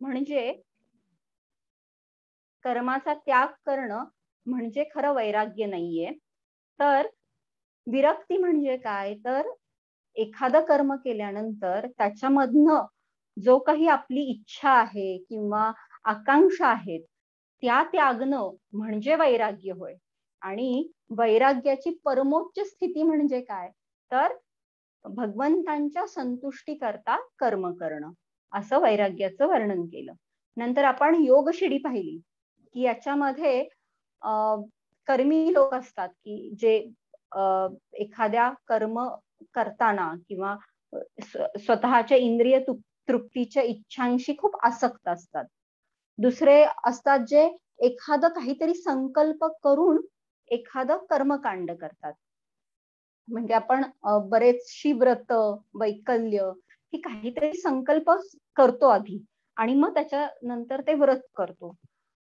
म्हणजे कर्माचा त्याग करणं म्हणजे खरं वैराग्य नाहीये. तर विरक्ती म्हणजे काय, तर एखादं कर्म केल्यानंतर त्याच्यामधनं जो काही आपली इच्छा आहे किंवा आकांक्षा आहेत त्या त्यागणं म्हणजे वैराग्य होय. आणि वैराग्याची परमोच्च स्थिती म्हणजे काय, तर भगवंतांच्या संतुष्टी करता कर्म करणं, असं वैराग्याचं वर्णन केलं. नंतर आपण योगशिडी पाहिली की याच्यामध्ये कर्मी लोक असतात की जे एखाद्या कर्म करताना किंवा स्वतःच्या इंद्रिय तृप्तीच्या इच्छांशी खूप आसक्त असतात. दुसरे असतात जे एखादं काहीतरी संकल्प करून एखादं कर्मकांड करतात. म्हणजे आपण बरेचशी व्रत, वैकल्य ही काहीतरी संकल्प करतो आधी आणि मग त्याच्यानंतर ते व्रत करतो.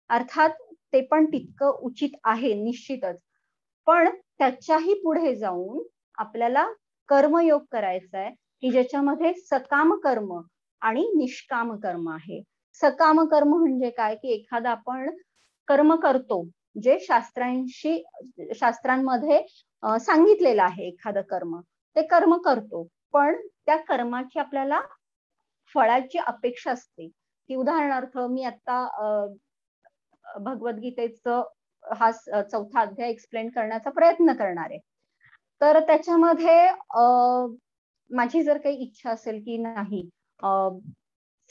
अर्थात ते पण तितकं उचित आहे निश्चितच, पण त्याच्याही पुढे जाऊन आपल्याला कर्मयोग करायचा आहे की ज्याच्यामध्ये सकाम कर्म आणि निष्काम कर्म आहे. सकाम कर्म म्हणजे काय, की एखादा आपण कर्म करतो जे शास्त्रांमध्ये सांगितलेलं आहे, एखादं कर्म ते कर्म करतो, पण त्या कर्माची आपल्याला फळाची अपेक्षा असते. की उदाहरणार्थ मी आता भगवद्गीतेचं हा चौथा अध्याय एक्सप्लेन करण्याचा प्रयत्न करणार आहे. तर त्याच्यामध्ये माझी जर काही इच्छा असेल की नाही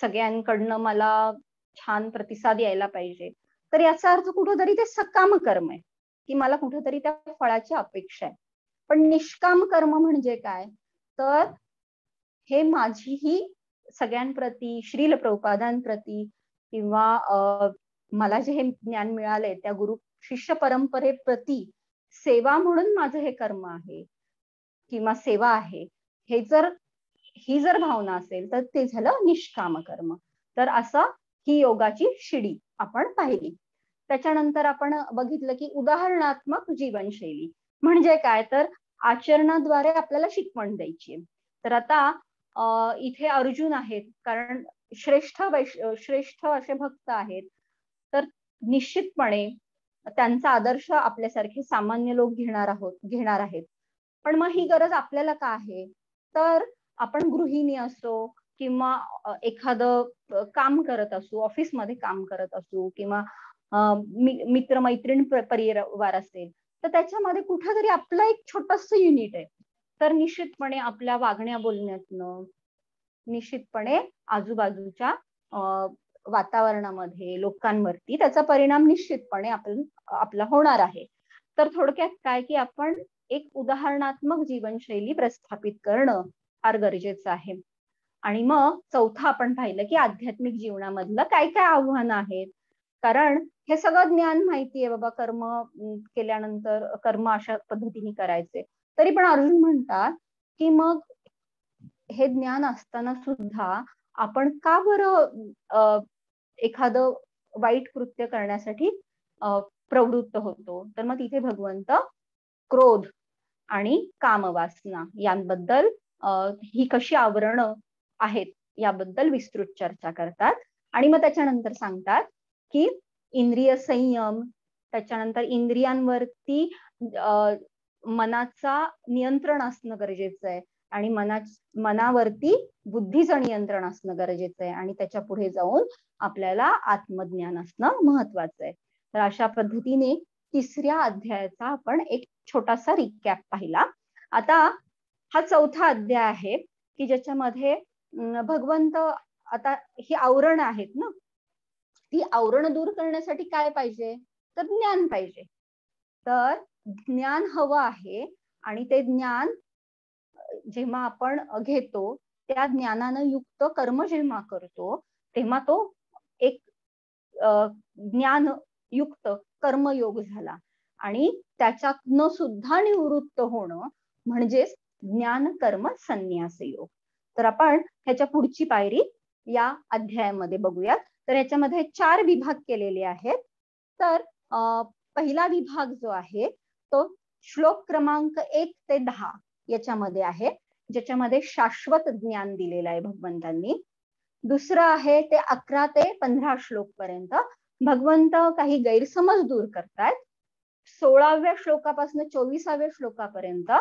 सगळ्यांकडनं मला छान प्रतिसाद यायला पाहिजे, तर याचा अर्थ कुठेतरी ते सकाम कर्म आहे की मला कुठेतरी त्या फळाची अपेक्षा आहे. पण निष्काम कर्म म्हणजे काय, तर हे माझीही सगळ्यांप्रती, श्रील प्रभुपादांप्रती किंवा मला जे हे ज्ञान मिळालंय त्या गुरु शिष्य परंपरेप्रती सेवा म्हणून माझं हे कर्म आहे किंवा सेवा आहे, हे ही जर भावना असेल तर ते झालं निष्काम कर्म. तर असं ही योगाची शिडी आपण पाहिली. त्याच्यानंतर आपण बघितलं की उदाहरणात्मक जीवनशैली म्हणजे काय, तर आचरणाद्वारे आपल्याला शिकवण द्यायची. तर आता इथे अर्जुन आहेत, कारण श्रेष्ठ असे भक्त आहेत, तर निश्चितपणे त्यांचा आदर्श आपल्यासारखे सामान्य लोक घेणार आहेत. पण मग ही गरज आपल्याला का आहे, तर आपण गृहिणी असो किंवा एखादं काम करत असू, ऑफिसमध्ये काम करत असू किंवा मित्रमैत्रीण परिवार असेल, तर त्याच्यामध्ये कुठेतरी आपलं एक छोटंसं युनिट आहे. तर निश्चितपणे आपल्या वागण्या बोलण्यातनं निश्चितपणे आजूबाजूच्या वातावरणामध्ये लोकांवरती त्याचा परिणाम निश्चितपणे आपला होणार आहे. तर थोडक्यात काय, की आपण एक उदाहरणात्मक जीवनशैली प्रस्थापित करणं फार गरजेचं आहे. आणि मग चौथा आपण पाहिलं की आध्यात्मिक जीवनामधलं काय काय आव्हानं आहेत. कारण हे सगळं ज्ञान माहितीये बाबा, कर्म केल्यानंतर कर्म अशा पद्धतीने करायचे, तरी पण अर्जुन म्हणतात की मग हे ज्ञान असताना सुद्धा आपण का बरं एखादं वाईट कृत्य करण्यासाठी प्रवृत्त होतो. तर मग तिथे भगवंत क्रोध आणि कामवासना यांबद्दल ही कशी आवरणं आहेत याबद्दल विस्तृत चर्चा करतात. आणि मग त्याच्यानंतर सांगतात की इंद्रिय संयम, त्याच्यानंतर इंद्रियांवरती मनाचा नियंत्रण असणं गरजेचं आहे आणि मनावरती बुद्धीचं नियंत्रण असणं गरजेचं आहे आणि त्याच्या पुढे जाऊन आपल्याला आत्मज्ञान असणं महत्वाचं आहे. तर अशा पद्धतीने तिसऱ्या अध्यायाचा आपण एक छोटासा रिकॅप पाहिला. आता हा चौथा अध्याय आहे की ज्याच्यामध्ये भगवंत आता ही आवरण आहेत ना, ती आवरण दूर करण्यासाठी काय पाहिजे, तर ज्ञान पाहिजे. तर ज्ञान हवं आहे आणि ते ज्ञान जेव्हा आपण घेतो त्या ज्ञानानं युक्त कर्म जेव्हा करतो तेव्हा तो एक ज्ञानयुक्त कर्मयोग झाला आणि त्याच्यातनं सुद्धा निवृत्त होणं म्हणजेच ज्ञान कर्म संन्यास योग. तर आपण ह्याच्या पुढची पायरी या अध्यायामध्ये बघूयात. तर ह्याच्यामध्ये 4 विभाग केलेले आहेत. तर पहिला विभाग जो आहे तो श्लोक क्रमांक 1 ते 10 याच्यामध्ये आहे, ज्याच्यामध्ये शाश्वत ज्ञान दिलेलं आहे भगवंतांनी. दुसरं आहे ते 11 ते 15 श्लोक पर्यंत भगवंत काही गैरसमज दूर करतायत. 16व्या श्लोकापासून 24व्या श्लोकापर्यंत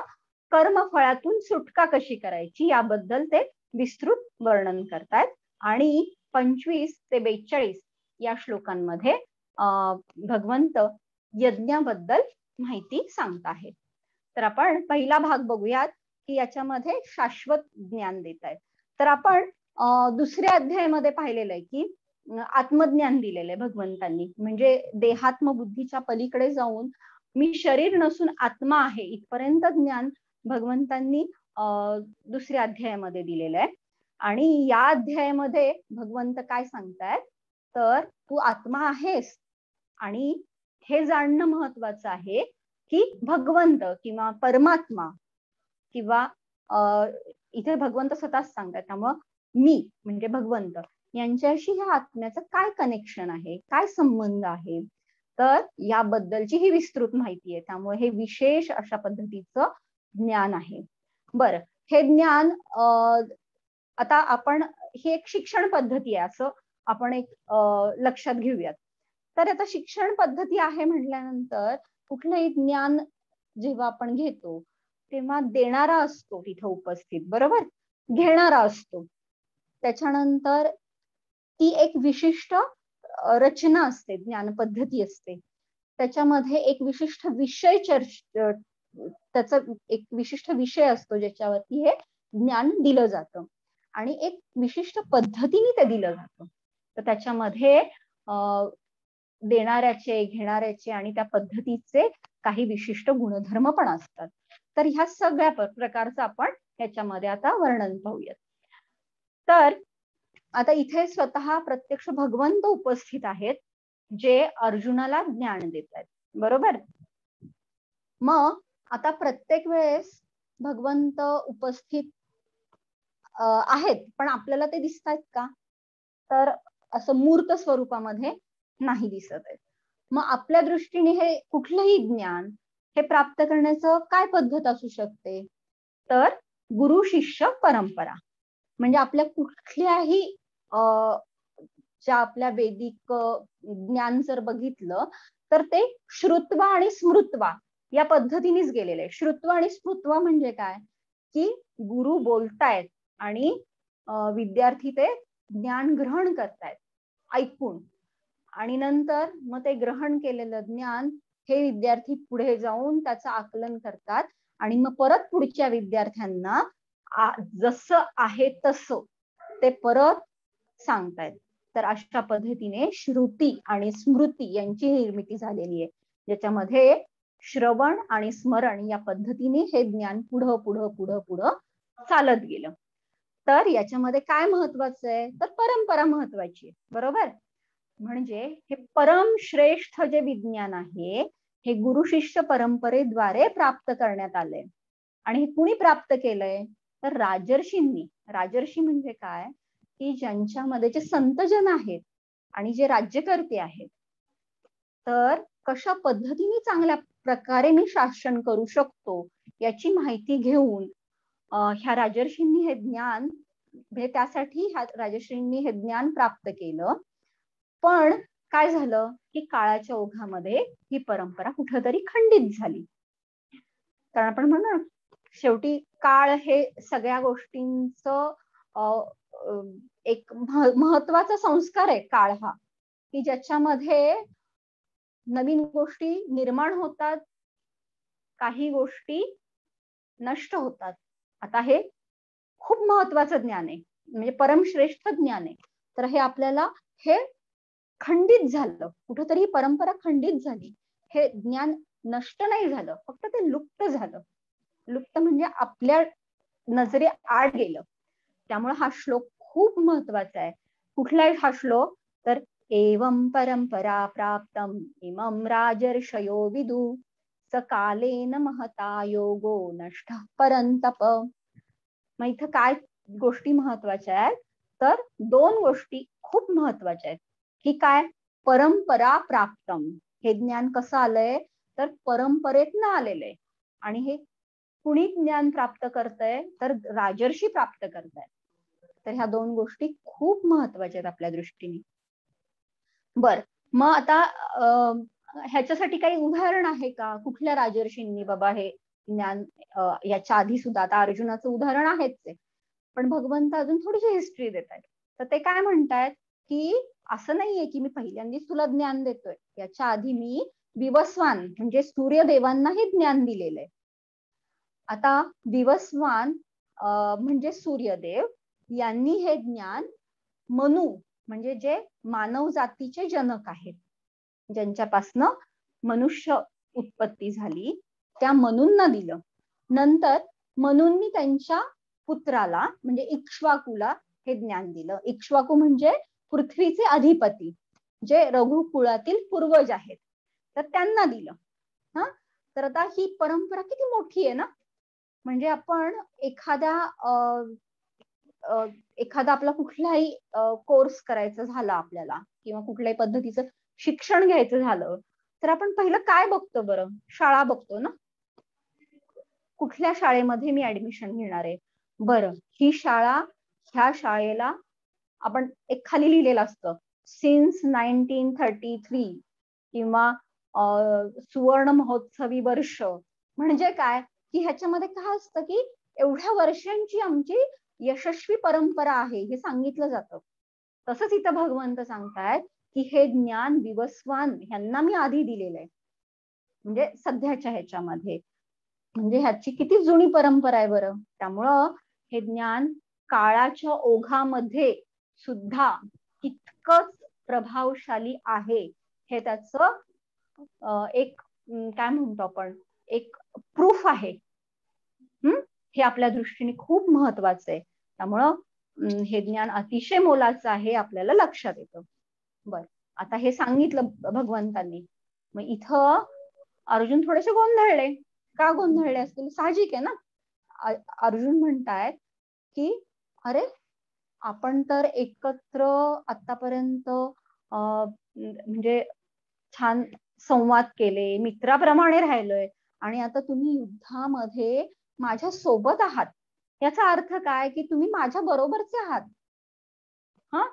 कर्मफळातून सुटका कशी करायची याबद्दल ते विस्तृत वर्णन करतायत. आणि 25 ते 42 या श्लोकांमध्ये भगवंत यज्ञाबद्दल माहिती सांगत आहेत. तर आपण पहिला भाग बघूयात की याच्यामध्ये शाश्वत ज्ञान देत आहेत. तर आपण दुसऱ्या अध्यायामध्ये पाहिलेलं आहे की आत्मज्ञान दिलेलं आहे भगवंतांनी, म्हणजे देहात्म बुद्धीच्या पलीकडे जाऊन मी शरीर नसून आत्मा आहे इथपर्यंत ज्ञान भगवंतांनी दुसऱ्या अध्यायामध्ये दिलेलं आहे. आणि या अध्यायामध्ये भगवंत काय सांगतायत तर तू आत्मा आहेस आणि हे जाणणं महत्वाचं आहे की भगवंत किंवा परमात्मा किंवा इथे भगवंत स्वतःच सांगतात, त्यामुळं मी म्हणजे भगवंत यांच्याशी ह्या आत्म्याचं काय कनेक्शन आहे, काय संबंध आहे, तर याबद्दलची ही विस्तृत माहिती आहे. त्यामुळे हे विशेष अशा पद्धतीचं ज्ञान आहे. बरं, हे ज्ञान आता आपण ही एक शिक्षण पद्धती आहे असं आपण एक लक्षात घेऊयात. तर आता शिक्षण पद्धती आहे म्हटल्यानंतर कुठलंही ज्ञान जेव्हा आपण घेतो तेव्हा देणारा असतो तिथं उपस्थित, बरोबर, घेणारा असतो. त्याच्यानंतर ती एक विशिष्ट रचना असते, ज्ञान पद्धती असते. त्याच्यामध्ये एक विशिष्ट विषय त्याचा एक विशिष्ट विषय असतो ज्याच्यावरती हे ज्ञान दिलं जातं आणि एक विशिष्ट पद्धतीने ते दिलं जातं. तर त्याच्यामध्ये देणाऱ्याचे, घेणाऱ्याचे आणि त्या पद्धतीचे काही विशिष्ट गुणधर्म पण असतात. तर ह्या सगळ्या प्रकारचं आपण याच्यामध्ये आता वर्णन पाहूयात. तर आता इथे स्वतः प्रत्यक्ष भगवंत उपस्थित आहेत जे अर्जुनाला ज्ञान देत आहेत, बरोबर. मग आता प्रत्येक वेळेस भगवंत उपस्थित आहेत पण आपल्याला ते दिसत आहेत का, तर असं मूर्त स्वरूपामध्ये नाही दिसत आहेत. मग आपल्या दृष्टीने हे कुठलंही ज्ञान हे प्राप्त करण्याचं काय पद्धत असू शकते, तर गुरु शिष्य परंपरा. म्हणजे आपल्या कुठल्याही ज्या आपल्या वैदिक ज्ञान जर बघितलं तर ते श्रुत्वा आणि स्मृत्वा या पद्धतीनेच गेलेले आहे. श्रुत्वा आणि स्मृत्वा म्हणजे काय की गुरु बोलतायत आणि विद्यार्थी ते ज्ञान ग्रहण करतायत ऐकून, आणि नंतर मग ते ग्रहण केलेलं ज्ञान हे विद्यार्थी पुढे जाऊन त्याचं आकलन करतात आणि मग परत पुढच्या विद्यार्थ्यांना जसं आहे तसं ते परत सांगतायत. तर अशा पद्धतीने श्रुती आणि स्मृती यांची निर्मिती झालेली आहे, ज्याच्यामध्ये श्रवण आणि स्मरण या पद्धतीने हे ज्ञान पुढं पुढं पुढं पुढं चालत गेलं. तर याच्यामध्ये काय महत्वाचं आहे तर परंपरा महत्वाची आहे, बरोबर. म्हणजे हे परम श्रेष्ठ जे विज्ञान आहे हे गुरु शिष्य परंपरेद्वारे प्राप्त करण्यात आलंय. आणि हे कुणी प्राप्त केलंय तर राजर्षींनी. राजर्षी म्हणजे काय की ज्यांच्यामध्ये जे संतजन आहेत आणि जे राज्यकर्ते आहेत, तर कशा पद्धतीने चांगल्या प्रकारे मी शासन करू शकतो याची माहिती घेऊन ह्या राजर्षींनी हे ज्ञान, म्हणजे त्यासाठी ह्या राजर्षींनी हे ज्ञान प्राप्त केलं. पण काय झालं की काळाच्या ओघामध्ये ही परंपरा कुठंतरी खंडित झाली. कारण आपण म्हणू शेवटी काळ हे सगळ्या गोष्टींचं एक महत्वाचा संस्कार आहे काळ हा, की ज्याच्यामध्ये नवीन गोष्टी निर्माण होतात, काही गोष्टी नष्ट होतात. आता हे खूप महत्वाचं ज्ञान आहे, म्हणजे परमश्रेष्ठ ज्ञान आहे. तर हे आपल्याला हे खंडित झालं, कुठंतरी परंपरा खंडित झाली, हे ज्ञान नष्ट नाही झालं, फक्त ते लुप्त झालं. लुप्त म्हणजे आपल्या नजरे आड गेलं. त्यामुळे हा श्लोक खूप महत्वाचा आहे. कुठला आहे हा श्लोक तर एवं परंपरा प्राप्तम इमं राजर्षयो विदु सकालेन महता योगो नष्ट परंतप. मग इथं काय गोष्टी महत्वाच्या आहेत तर दोन गोष्टी खूप महत्वाच्या आहेत की काय, परंपरा प्राप्तम, हे ज्ञान कसं आलंय तर परंपरेतनं आलेलं आहे. आणि हे कुणी ज्ञान प्राप्त करतंय तर राजर्षी प्राप्त करतायत. तर ह्या दोन गोष्टी खूप महत्वाच्या आहेत आपल्या दृष्टीने. बर, मग आता ह्याच्यासाठी काही उदाहरण आहे का? कुठल्या राजर्षींनी बाबा हे ज्ञान याच्या आधी सुद्धा, आता अर्जुनाचं उदाहरण आहेच आहे, पण भगवंत अजून थोडीशी हिस्ट्री देत आहेत. तर ते काय म्हणतायत की असं नाहीये की मी पहिल्यांदाच तुला ज्ञान देतोय, याच्या आधी मी विवस्वान म्हणजे सूर्यदेवांनाही ज्ञान दिलेलं आहे. आता विवस्वान म्हणजे सूर्यदेव यांनी हे ज्ञान मनु म्हणजे जे मानव जातीचे जनक आहेत, ज्यांच्यापासनं मनुष्य उत्पत्ती झाली, त्या मनूंना दिलं. नंतर मनूंनी त्यांच्या पुत्राला म्हणजे इक्ष्वाकूला हे ज्ञान दिलं. इक्ष्वाकू म्हणजे पृथ्वीचे अधिपती, जे रघुकुळातील पूर्वज आहेत, तर त्यांना दिलं. हा, तर आता ही परंपरा किती मोठी आहे ना. म्हणजे आपण एखादा आपला कुठलाही कोर्स करायचा झाला आपल्याला, किंवा कुठल्याही पद्धतीचं शिक्षण घ्यायचं झालं, तर आपण पहिलं काय बघतो बरं? शाळा बघतो ना. कुठल्या शाळेमध्ये मी ऍडमिशन घेणार आहे, बरं ही शाळा, ह्या शाळेला आपण एक खाली लिहिलेलं असतं सिन्स 1933 किंवा सुवर्ण महोत्सवी वर्ष. म्हणजे काय की ह्याच्यामध्ये काय असतं की एवढ्या वर्षांची आमची यशस्वी परंपरा आहे हे सांगितलं जातं. तसंच इथं भगवंत सांगतायत की हे ज्ञान विवस्वान ह्यांना मी आधी दिलेलं आहे, म्हणजे सध्याच्या ह्याच्यामध्ये. म्हणजे ह्याची किती जुनी परंपरा आहे बरं. त्यामुळं हे ज्ञान काळाच्या ओघामध्ये सुद्धा इतकंच प्रभावशाली आहे, हे त्याचं एक काय म्हणतो आपण, एक प्रूफ आहे. हे आपल्या दृष्टीने खूप महत्वाचं आहे. त्यामुळं हे ज्ञान अतिशय मोलाचं आहे, आपल्याला लक्षात येतं. बर, आता हे सांगितलं भगवंतांनी. मग इथं अर्जुन थोडेसे गोंधळले. का गोंधळले असतील? साहजिक आहे ना. अर्जुन म्हणतायत की अरे आपण तर एकत्र आतापर्यंत म्हणजे छान संवाद केले, मित्राप्रमाणे राहिलोय, आणि आता तुम्ही युद्धामध्ये माझ्या सोबत आहात. याचा अर्थ काय की तुम्ही माझ्या बरोबरचे आहात. हा,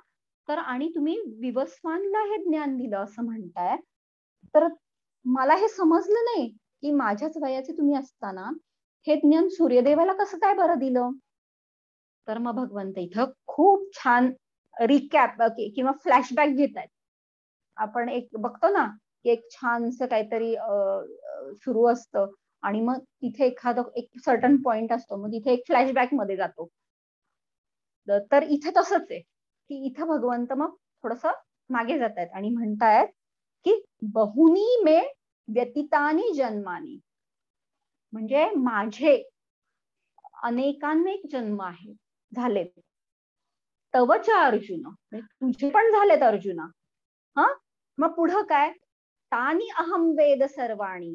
तर आणि तुम्ही विवस्वानला हे ज्ञान दिलं असं म्हणताय, तर मला हे समजलं नाही की माझ्याच वयाचे तुम्ही असताना हे ज्ञान सूर्यदेवाला कसं काय बरं दिलं. तर मग भगवंत इथं खूप छान रिकॅप किंवा फ्लॅशबॅक घेत आहेत. आपण एक बघतो ना की एक छानसं काहीतरी सुरू असतं आणि मग तिथे एखादं एक सर्टन पॉइंट असतो, मग तिथे एक फ्लॅशबॅक मध्ये जातो. तर इथे तसंच आहे की इथं भगवंत मग थोडस मागे जात आहेत आणि म्हणतायत की बहुनी मे व्यतीतानी जन्मानी, म्हणजे माझे अनेकानेक जन्म आहे झालेत. तवच्या अर्जुन, तुझे पण झालेत अर्जुना. हा, मग पुढं काय? तानी अहम वेद सर्वाणी,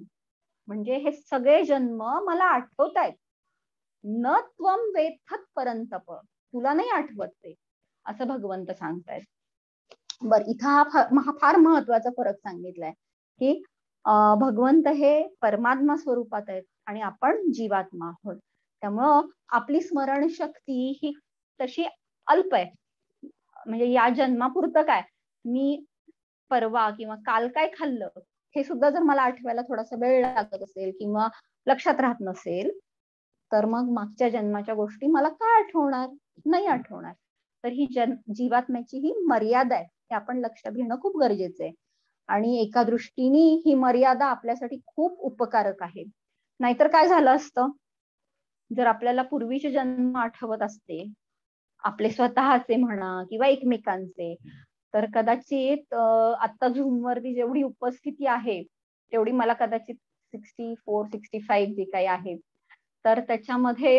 म्हणजे हे सगळे जन्म मला आठवत आहेत. न त्वम वेत्थत परंतप, तुला नाही आठवत ते, असं भगवंत सांगतायत. बर, इथं हा फार महत्वाचा फरक सांगितलाय की भगवंत हे परमात्मा स्वरूपात आहेत आणि आपण जीवात्मा आहोत. त्यामुळं आपली स्मरणशक्ती ही तशी अल्प आहे. म्हणजे या जन्मापुरतं काय, मी परवा किंवा काल काय खाल्लं हे सुद्धा जर मला आठवायला थोडासा वेळ लागत असेल किंवा लक्षात राहत नसेल, तर मग मागच्या जन्माच्या गोष्टी मला काय आठवणार, नाही आठवणार. तर ही जीवात्म्याची ही मर्यादा आहे, हे आपण लक्षात घेणं खूप गरजेचं आहे. आणि एका दृष्टीने ही मर्यादा आपल्यासाठी खूप उपकारक आहे. नाहीतर काय झालं असतं, जर आपल्याला पूर्वीचे जन्म आठवत असते, आपले स्वतःचे म्हणा किंवा एकमेकांचे, तर कदाचित आता झूम वरती जेवढी उपस्थिती आहे तेवढी मला कदाचित 64, 65 जे काही आहे, तर त्याच्यामध्ये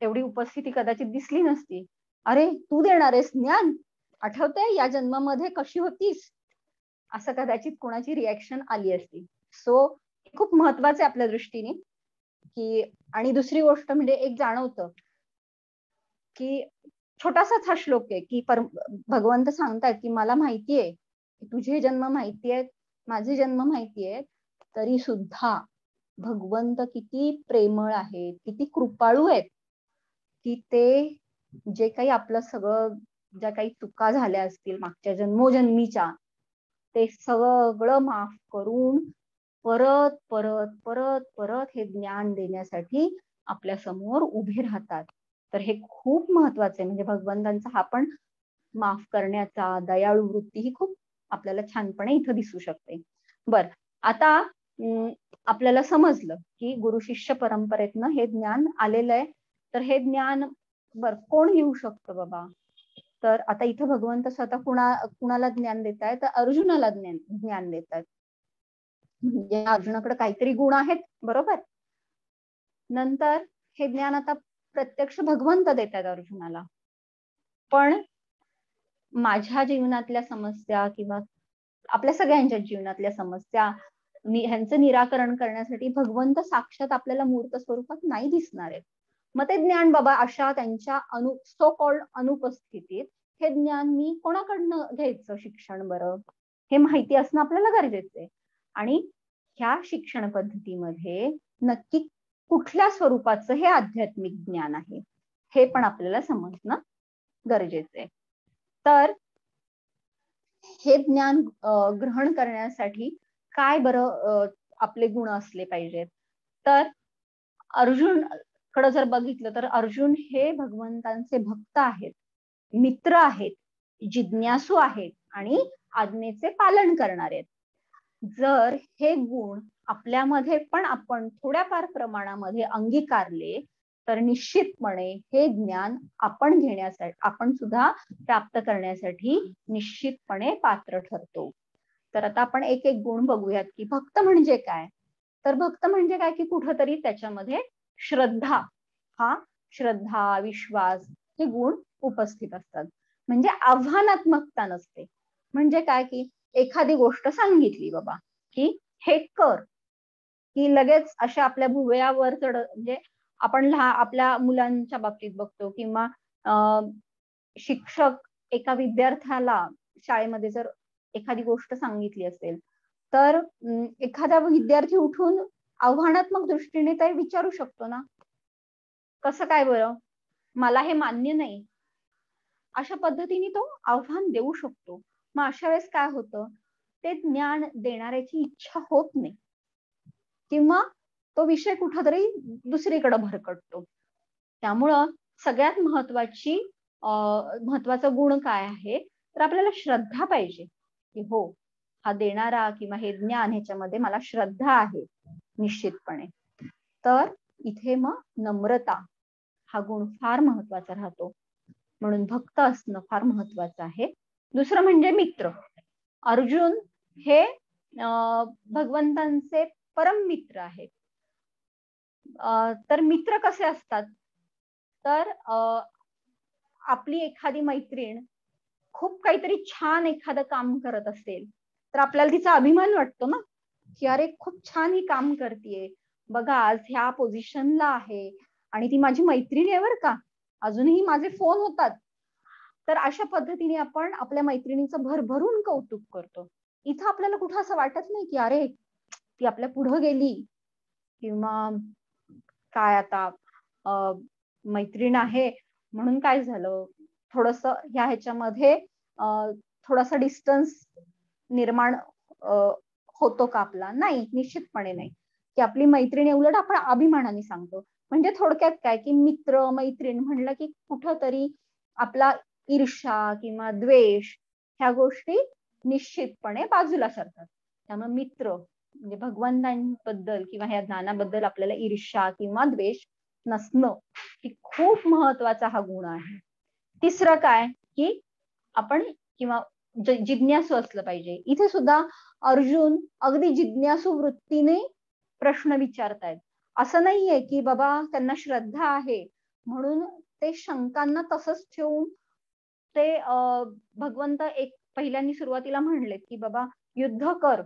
एवढी उपस्थिती कदाचित दिसली नसती. अरे तू देणार आहेस ज्ञान, आठवतंय या जन्मामध्ये कशी होतीस, असं कदाचित कोणाची रिॲक्शन आली असती. सो खूप महत्वाचं आहे आपल्या दृष्टीने की. आणि दुसरी गोष्ट म्हणजे एक जाणवतं की छोटासाच हा श्लोक आहे की भगवंत सांगतायत की मला माहितीये तुझे जन्म माहिती आहेत, माझे जन्म माहिती आहेत, तरी सुद्धा भगवंत किती प्रेमळ आहेत, किती कृपाळू आहेत. की ते जे काही आपलं सगळं, ज्या काही चुका झाल्या असतील मागच्या जन्मोजन्मीच्या, ते सगळं माफ करून परत परत परत परत हे ज्ञान देण्यासाठी आपल्या समोर उभे राहतात. तर हे खूप महत्वाचं आहे. म्हणजे भगवंतांचा हा पण माफ करण्याचा, दयाळू वृत्ती ही खूप आपल्याला छानपणे इथं दिसू शकते. बर, आता आपल्याला समजलं की गुरु शिष्य परंपरेतनं हे ज्ञान आलेलं आहे. तर हे ज्ञान कोण घेऊ शकतं बाबा? तर आता इथं भगवंत स्वतः कुणाला ज्ञान देत आहेत? तर अर्जुनाला ज्ञान देत आहेत. म्हणजे अर्जुनाकडे काहीतरी गुण आहेत, बरोबर. नंतर हे ज्ञान आता प्रत्यक्ष भगवंत देत आहेत अर्जुनाला. पण माझ्या जीवनातल्या समस्या किंवा आपल्या सगळ्यांच्या जीवनातल्या समस्या ह्यांचं निराकरण करण्यासाठी भगवंत साक्षात आपल्याला मूर्त स्वरूपात नाही दिसणार आहेत. मग ते ज्ञान बाबा अशा त्यांच्या सो कॉल्ड अनुपस्थितीत हे ज्ञान मी कोणाकडनं घ्यायचं शिक्षण? बरं, हे माहिती असणं आपल्याला गरजेचं आहे. आणि ह्या शिक्षण पद्धतीमध्ये नक्की कुठल्या स्वरूपाचं हे आध्यात्मिक ज्ञान आहे हे पण आपल्याला समजणं गरजेचं आहे. तर हे ज्ञान ग्रहण करण्यासाठी काय बरं आपले गुण असले पाहिजेत? तर अर्जुन कडे जर बघितलं तर अर्जुन हे भगवंतांचे भक्त आहेत, मित्र आहेत, जिज्ञासू आहेत आणि आज्ञेचे पालन करणारे आहेत. जर हे गुण आपल्यामध्ये पण आपण थोड्याफार प्रमाणामध्ये अंगीकारले तर निश्चितपणे हे ज्ञान आपण घेण्यासाठी, आपण सुद्धा प्राप्त करण्यासाठी निश्चितपणे पात्र ठरतो. तर आता आपण एक एक गुण बघूयात की भक्त म्हणजे काय. तर भक्त म्हणजे काय की कुठंतरी त्याच्यामध्ये श्रद्धा, विश्वास हे गुण उपस्थित असतात. म्हणजे आव्हानात्मकता नसते. म्हणजे काय की एखादी गोष्ट सांगितली बाबा की हे कर, की लगेच अशा आपल्या भुवयावर म्हणजे आपण आपल्या मुलांच्या बाबतीत बघतो किंवा शिक्षक एका विद्यार्थ्याला शाळेमध्ये जर एखादी गोष्ट सांगितली असेल तर एखादा विद्यार्थी उठून आव्हानात्मक दृष्टीने ते विचारू शकतो ना, कसं काय बरं, मला हे मान्य नाही, अशा पद्धतीने तो आव्हान देऊ शकतो. मग अशा वेळेस काय होतं, ते ज्ञान देणाऱ्याची इच्छा होत नाही किंवा तो विषय कुठंतरी दुसरीकडे भरकटतो. त्यामुळं सगळ्यात महत्वाचा गुण काय आहे, तर आपल्याला श्रद्धा पाहिजे की हो, हा देणारा किंवा हे ज्ञान ह्याच्यामध्ये मला श्रद्धा आहे निश्चितपणे. तर इथे मग नम्रता हा गुण फार महत्वाचा राहतो. म्हणून भक्त असणं फार महत्वाचं आहे. दुसरं म्हणजे मित्र. अर्जुन हे भगवंतांचे परम मित्र आहेत. तर मित्र कसे असतात, तर आपली एखादी मैत्रीण खूप काहीतरी छान एखादं काम करत असेल तर आपल्याला तिचा अभिमान वाटतो ना, की अरे खूप छान ही काम करतेय, बघा आज ह्या पोझिशनला आहे आणि ती माझी मैत्रीण आहे बरं का, अजूनही माझे फोन होतात. तर अशा पद्धतीने आपण आपल्या मैत्रिणीचं भरभरून कौतुक करतो. इथं आपल्याला कुठं असं वाटत नाही की अरे ती आपल्या पुढं गेली किंवा काय आता मैत्रीण आहे म्हणून काय झालं, थोडस ह्याच्यामध्ये थोडासा डिस्टन्स निर्माण होतो का आपला? नाही, निश्चितपणे नाही. की आपली मैत्रीण उलट आपण अभिमानाने सांगतो. म्हणजे थोडक्यात काय की मित्र मैत्रीण म्हणलं की कुठंतरी आपला ईर्ष्या किंवा द्वेष ह्या गोष्टी निश्चितपणे बाजूला सरतात. त्यामुळे मित्र म्हणजे भगवंतांबद्दल किंवा ह्या ज्ञानाबद्दल आपल्याला ईर्ष्या किंवा द्वेष नसणं ही खूप महत्वाचा हा गुण आहे. तिसरं काय की आपण किंवा जिज्ञासू असलं पाहिजे. इथे सुद्धा अर्जुन अगदी जिज्ञासू वृत्तीने प्रश्न विचारतायत. असं नाहीये की बाबा त्यांना श्रद्धा आहे म्हणून ते शंकांना तसंच ठेवून ते भगवंत एक पहिल्यांदा सुरुवातीला म्हणलेत की बाबा युद्ध कर,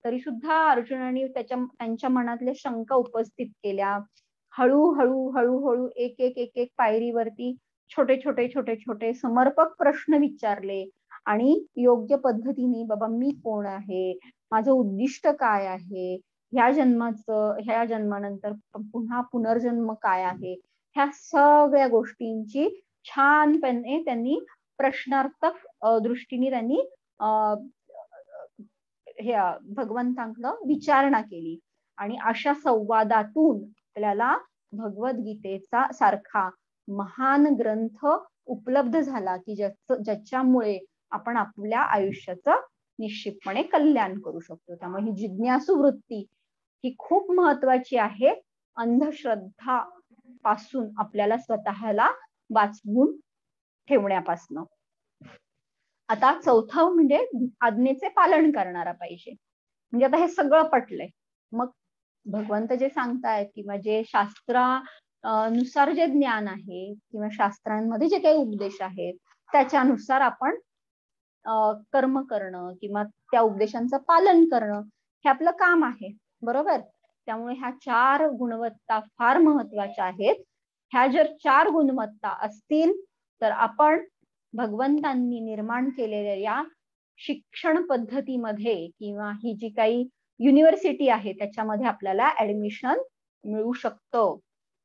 तरी सुद्धा अर्जुनाने त्यांच्या मनातल्या शंका उपस्थित केल्या. हळूहळू एक एक पायरीवरती छोटे छोटे समर्पक प्रश्न विचारले आणि योग्य पद्धतीने बाबा मी कोण आहे, माझं उद्दिष्ट काय आहे, ह्या जन्मानंतर पुन्हा पुनर्जन्म काय आहे, ह्या सगळ्या गोष्टींची छानपणे त्यांनी प्रश्नार्थक दृष्टीने त्यांनी हे भगवंतांकडं विचारणा केली. आणि अशा संवादातून आपल्याला भगवद्गीतेचा सारखा महान ग्रंथ उपलब्ध झाला की ज्याच्यामुळे आपण आपल्या आयुष्याचं निश्चितपणे कल्याण करू शकतो. त्यामुळे ही जिज्ञासू वृत्ती ही खूप महत्वाची आहे. अंधश्रद्धा पासून आपल्याला स्वतःला वाचवून ठेवण्यापासून. आता चौथं म्हणजे आज्ञेचे पालन करणारा पाहिजे. म्हणजे आता हे सगळं पटलंय, मग भगवंत जे सांगतायत किंवा जे शास्त्रानुसार जे ज्ञान आहे किंवा शास्त्रांमध्ये जे काही उपदेश आहेत त्याच्यानुसार आपण कर्म करणं किंवा त्या उपदेशांचं पालन करणं हे आपलं काम आहे, बरोबर. त्यामुळे ह्या 4 गुणवत्ता फार महत्वाच्या आहेत. ह्या जर 4 गुणवत्ता असतील तर आपण भगवंतांनी निर्माण केलेल्या या शिक्षण पद्धतीमध्ये किंवा ही जी काही युनिव्हर्सिटी आहे त्याच्यामध्ये आपल्याला ऍडमिशन मिळू शकतं.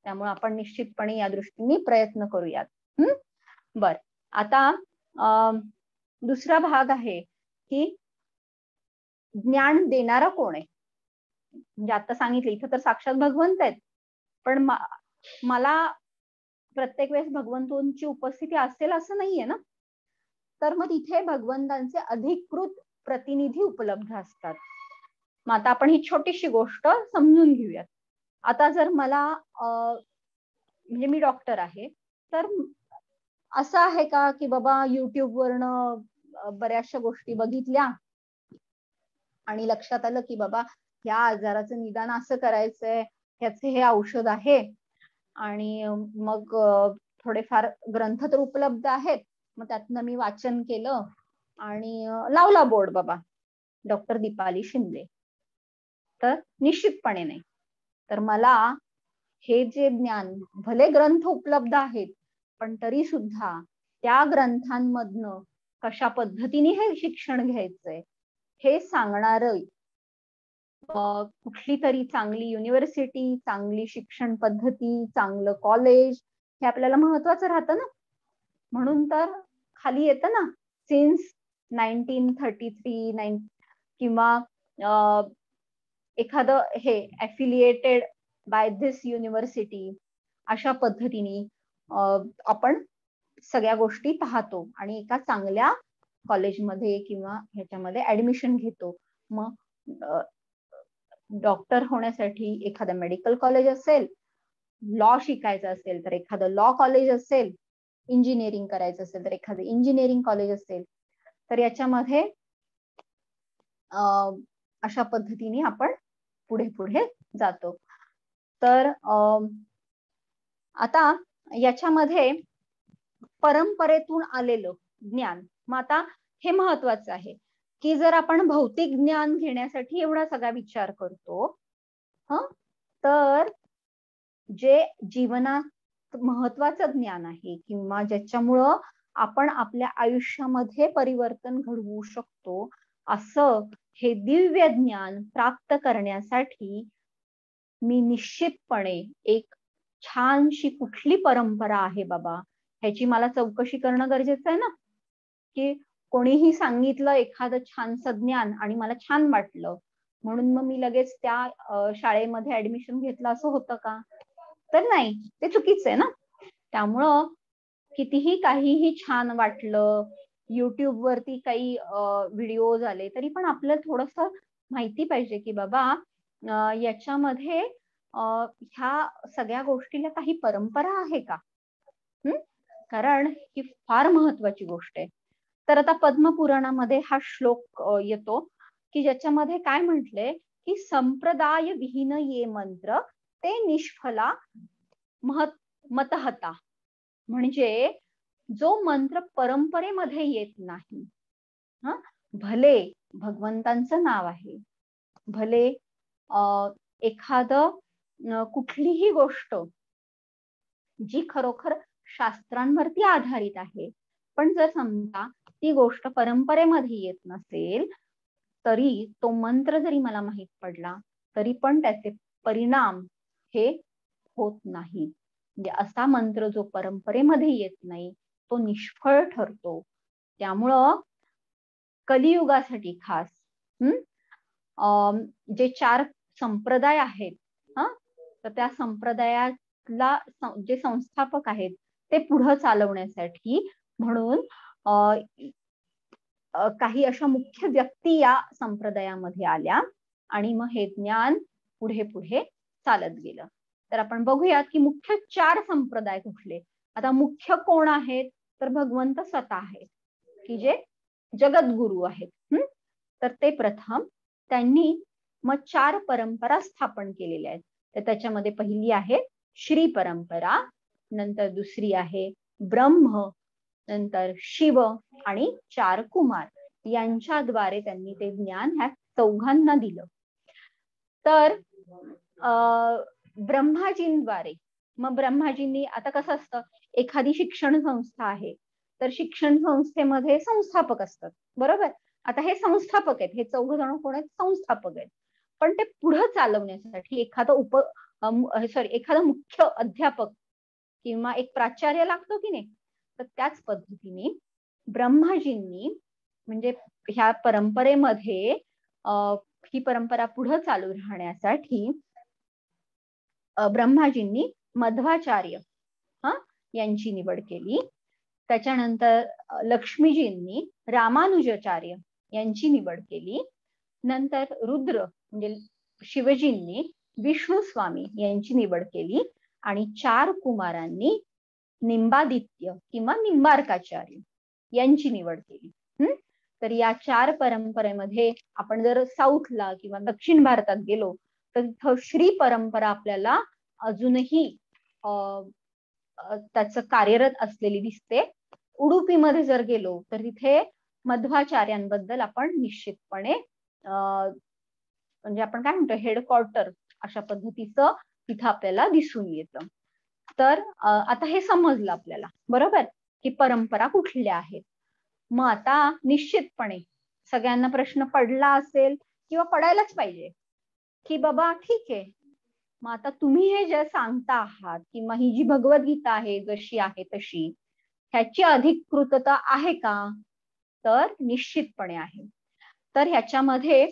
त्यामुळे आपण निश्चितपणे या दृष्टीने प्रयत्न करूयात. बर, आता दुसरा भाग आहे की ज्ञान देणारा कोण आहे. म्हणजे आता सांगितलं इथं तर साक्षात भगवंत आहेत, पण मला प्रत्येक वेळेस भगवंतांची उपस्थिती असेल असं नाहीये ना. तर मग तिथे भगवंतांचे अधिकृत प्रतिनिधी उपलब्ध असतात. मग आता आपण ही छोटीशी गोष्ट समजून घेऊयात. आता जर मला म्हणजे मी डॉक्टर आहे, तर असं आहे का की बाबा युट्यूबवरनं बऱ्याचशा गोष्टी बघितल्या आणि लक्षात आलं की बाबा या आजाराचं निदान असं करायचंय, ह्याचे हे औषध आहे, आणि मग थोडेफार ग्रंथ तर उपलब्ध आहेत, मग त्यातनं मी वाचन केलं आणि लावला बोर्ड बाबा डॉक्टर दीपाली शिंदे. तर निश्चितपणे नाही. तर मला हे जे ज्ञान, भले ग्रंथ उपलब्ध आहेत पण तरी सुद्धा त्या ग्रंथांमधनं कशा पद्धतीने हे शिक्षण घ्यायचंय हे सांगणारं कुठली तरी चांगली युनिव्हर्सिटी, चांगली शिक्षण पद्धती, चांगलं कॉलेज हे आपल्याला महत्वाचं राहतं ना. म्हणून तर खाली येतं ना सिन्स 1933 किंवा एखादं हे अफिलिएटेड बाय दिस युनिव्हर्सिटी, अशा पद्धतीने आपण सगळ्या गोष्टी पाहतो आणि एका चांगल्या कॉलेजमध्ये किंवा ह्याच्यामध्ये ऍडमिशन घेतो. मग डॉक्टर होण्यासाठी एखादं मेडिकल कॉलेज असेल, लॉ शिकायचं असेल तर एखादं लॉ कॉलेज असेल, इंजिनिअरिंग करायचं असेल तर एखादं इंजिनिअरिंग कॉलेज असेल. तर याच्यामध्ये अशा पद्धतीने आपण पुढे पुढे जातो. तर आता याच्यामध्ये परंपरेतून आलेलं ज्ञान, मग आता हे महत्वाचं आहे की जर आपण भौतिक ज्ञान घेण्यासाठी एवढा सगळा विचार करतो, तर जे जीवनात महत्वाचं ज्ञान आहे किंवा ज्याच्यामुळं आपण आपल्या आयुष्यामध्ये परिवर्तन घडवू शकतो, असं हे दिव्य ज्ञान प्राप्त करण्यासाठी मी निश्चितपणे एक छानशी कुठली परंपरा आहे बाबा ह्याची मला चौकशी करणं गरजेचं आहे ना. की कोणीही सांगितलं एखादं छानसं ज्ञान आणि मला छान वाटलं म्हणून मग मी लगेच त्या शाळेमध्ये ऍडमिशन घेतलं असं होतं का? तर नाही, ते चुकीचं आहे ना. त्यामुळं कितीही काहीही छान वाटलं, युट्यूब वरती काही व्हिडिओज आले तरी पण आपल्याला थोडंसं माहिती पाहिजे की बाबा याच्यामध्ये ह्या सगळ्या गोष्टीला काही परंपरा आहे का. कारण ही फार महत्वाची गोष्ट आहे. तर आता पद्मपुराणामध्ये हा श्लोक येतो की ज्याच्यामध्ये काय म्हटलंय की संप्रदाय विहीन ये मंत्र ते निष्फला मतहता. म्हणजे जो मंत्र परंपरेमध्ये येत नाही, भले भगवंतांचं नाव आहे, भले एखादं कुठलीही गोष्ट जी खरोखर शास्त्रांवरती आधारित आहे, पण जर समजा ती गोष्ट परंपरेमध्ये येत नसेल तरी तो मंत्र जरी मला माहित पडला तरी पण त्याचे परिणाम हे होत नाही. म्हणजे असा मंत्र जो परंपरेमध्ये येत नाही तो निष्फळ ठरतो. त्यामुळं कलियुगासाठी खास जे 4 संप्रदाय आहेत, तर त्या संप्रदायाला जे संस्थापक आहेत ते पुढे चालवण्यासाठी म्हणून काही अशा मुख्य व्यक्ती या संप्रदायामध्ये आल्या आणि मग हे ज्ञान पुढे पुढे चालत गेलं. तर आपण बघूयात की मुख्य 4 संप्रदाय कुठले. आता मुख्य कोण आहेत, तर भगवंत स्वतः आहेत की जे जगद्गुरु आहेत. तर ते प्रथम त्यांनी मग 4 परंपरा स्थापन केलेल्या आहेत. तर त्याच्यामध्ये पहिली आहे श्री परंपरा, नंतर दुसरी आहे ब्रह्म, नंतर शिव आणि 4 कुमार यांच्याद्वारे त्यांनी ते ज्ञान ह्या चौघांना दिलं. तर ब्रह्माजींद्वारे, मग ब्रह्माजींनी, आता कसं असतं एखादी शिक्षण संस्था आहे तर शिक्षण संस्थेमध्ये संस्थापक असतात, बरोबर. आता हे संस्थापक आहेत, हे 4 जण कोण आहेत, संस्थापक आहेत. पण ते पुढे चालवण्यासाठी एखादा मुख्य अध्यापक किंवा एक प्राचार्य लागतो की नाही. तर त्याच पद्धतीने ब्रह्माजींनी म्हणजे ह्या परंपरेमध्ये ही परंपरा पुढे चालू राहण्यासाठी ब्रह्माजींनी मध्वाचार्य यांची निवड केली. त्याच्यानंतर लक्ष्मीजींनी रामानुजाचार्य यांची निवड केली. नंतर रुद्र म्हणजे शिवजींनी विष्णू स्वामी यांची निवड केली आणि 4 कुमारांनी निंबादित्य किंवा निंबार्काचार्य यांची निवड केली. तर या 4 परंपरेमध्ये आपण जर साऊथला किंवा दक्षिण भारतात गेलो तर तिथं श्री परंपरा आपल्याला अजूनही त्याचं कार्यरत असलेली दिसते. उडुपीमध्ये जर गेलो तर तिथे मध्वाचार्यांबद्दल आपण निश्चितपणे म्हणजे आपण काय म्हणतो हेडक्वार्टर अशा पद्धतीचं तिथं आपल्याला दिसून येतं. तर आता हे समजलं आपल्याला, बरोबर, की परंपरा कुठल्या आहेत. मग आता निश्चितपणे सगळ्यांना प्रश्न पडला असेल किंवा पडायलाच पाहिजे की बाबा ठीक आहे, मग आता तुम्ही हे जे सांगता आहात किंवा ही जी भगवद्गीता आहे जशी आहे तशी, ह्याची अधिकृतता आहे का, तर निश्चितपणे आहे. तर ह्याच्यामध्ये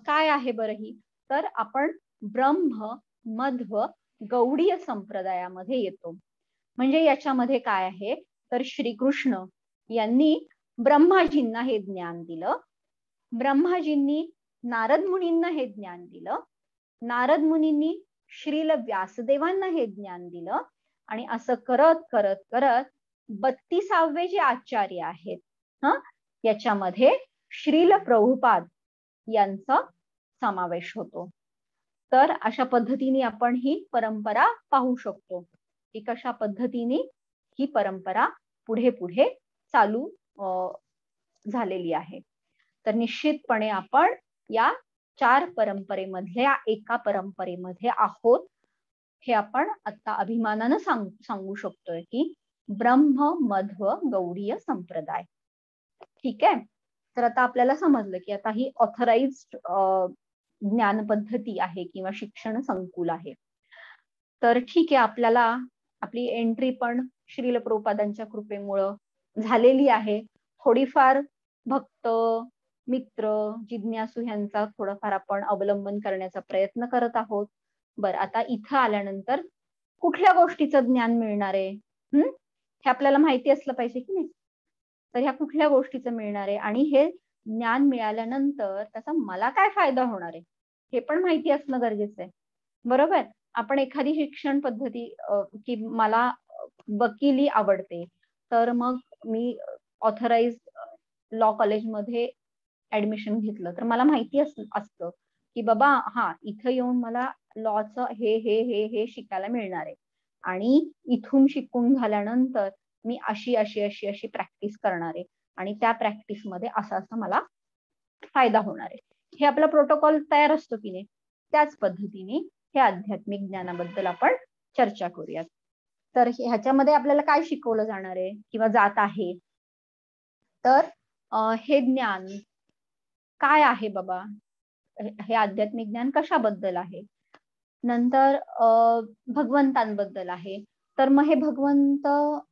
काय आहे बरं ही, तर आपण ब्रह्म मध्व गौडीय संप्रदायामध्ये येतो. म्हणजे याच्यामध्ये काय आहे, तर श्रीकृष्ण यांनी ब्रह्माजींना हे ज्ञान दिलं, ब्रह्माजींनी नारद मुनींना हे ज्ञान दिलं, नारद मुनींनी श्रील व्यासदेवांना हे ज्ञान दिलं आणि असं करत करत करत 32वे जे आचार्य आहेत याच्यामध्ये श्रील प्रभुपाद यांचा समावेश होतो. तर अशा पद्धतीने आपण ही परंपरा पाहू शकतो की कशा पद्धतीने ही परंपरा पुढे पुढे चालू झालेली आहे. तर निश्चितपणे आपण या 4 परंपरेमधल्या एका परंपरेमध्ये आहोत हे आपण आता अभिमानानं सांगू शकतोय की ब्रह्म मध्व गौडीय संप्रदाय. ठीक आहे. तर आता आपल्याला समजलं की आता ही ऑथराइज्ड ज्ञान पद्धती आहे किंवा शिक्षण संकुल आहे. तर ठीक आहे, आपल्याला आपली एंट्री पण श्रील प्रभुपादांच्या कृपेमुळं झालेली आहे. थोडीफार भक्त मित्र जिज्ञासू ह्यांचा थोडाफार आपण अवलंबन करण्याचा प्रयत्न करत आहोत. बरं, आता इथं आल्यानंतर कुठल्या गोष्टीचं ज्ञान मिळणार आहे हे आपल्याला माहिती असलं पाहिजे की नाही. तर ह्या कुठल्या गोष्टीचं मिळणार आहे आणि हे ज्ञान मिळाल्यानंतर त्याचा मला काय फायदा होणार आहे हे पण माहिती असणं गरजेचं आहे, बरोबर. आपण एखादी शिक्षण पद्धती की मला वकिली आवडते तर मग मी ऑथराइज्ड लॉ कॉलेजमध्ये ऍडमिशन घेतलं तर मला माहिती असतं की बाबा हा इथं येऊन मला लॉचं हे हे हे हे शिकायला मिळणार आहे आणि इथून शिकून झाल्यानंतर मी अशी अशी अशी अशी प्रॅक्टिस करणार आहे आणि त्या प्रॅक्टिस मध्ये असा असा मला फायदा होणार आहे. हे आपला प्रोटोकॉल तयार असतो की नाही. त्याच पद्धतीने हे आध्यात्मिक ज्ञानाबद्दल आपण चर्चा करूयात. तर ह्याच्यामध्ये आपल्याला काय शिकवलं जाणार आहे किंवा जात आहे, तर हे ज्ञान काय आहे बाबा, हे आध्यात्मिक ज्ञान कशाबद्दल आहे, नंतर भगवंतांबद्दल आहे, तर मग हे भगवंत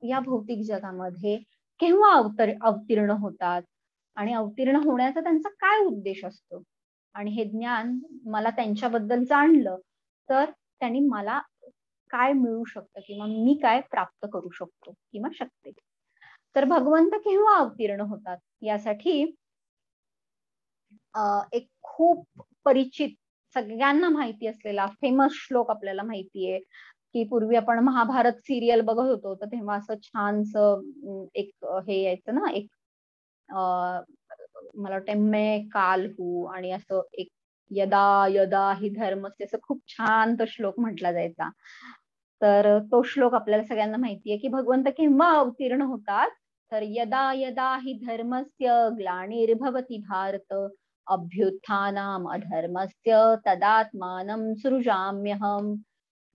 या भौतिक जगामध्ये केव्हा अवतीर्ण होतात आणि अवतीर्ण होण्याचा त्यांचा काय उद्देश असतो, आणि हे ज्ञान मला त्यांच्याबद्दल जाणलं तर त्यांनी मला काय मिळू शकतं किंवा मी काय प्राप्त करू शकतो किंवा शकते. तर भगवंत केव्हा अवतीर्ण होतात यासाठी एक खूप परिचित, सगळ्यांना माहिती असलेला फेमस श्लोक आपल्याला माहितीये, की पूर्वी आपण महाभारत सिरियल बघत होतो तर तेव्हा असं छानसं एक हे यायचं ना, एक मला वाटतं मैं काल हूँ आणि असं एक यदा यदा हि धर्मस्य, असं खूप छान तो श्लोक म्हटला जायचा. तर तो श्लोक आपल्याला सगळ्यांना माहितीये की भगवंत केव्हा अवतीर्ण होतात, तर यदा यदा हि धर्मस्य ग्लानिर्भवति भारत अभ्युत्थानम् अधर्मस्य तदात्मानं सृजाम्यहम्.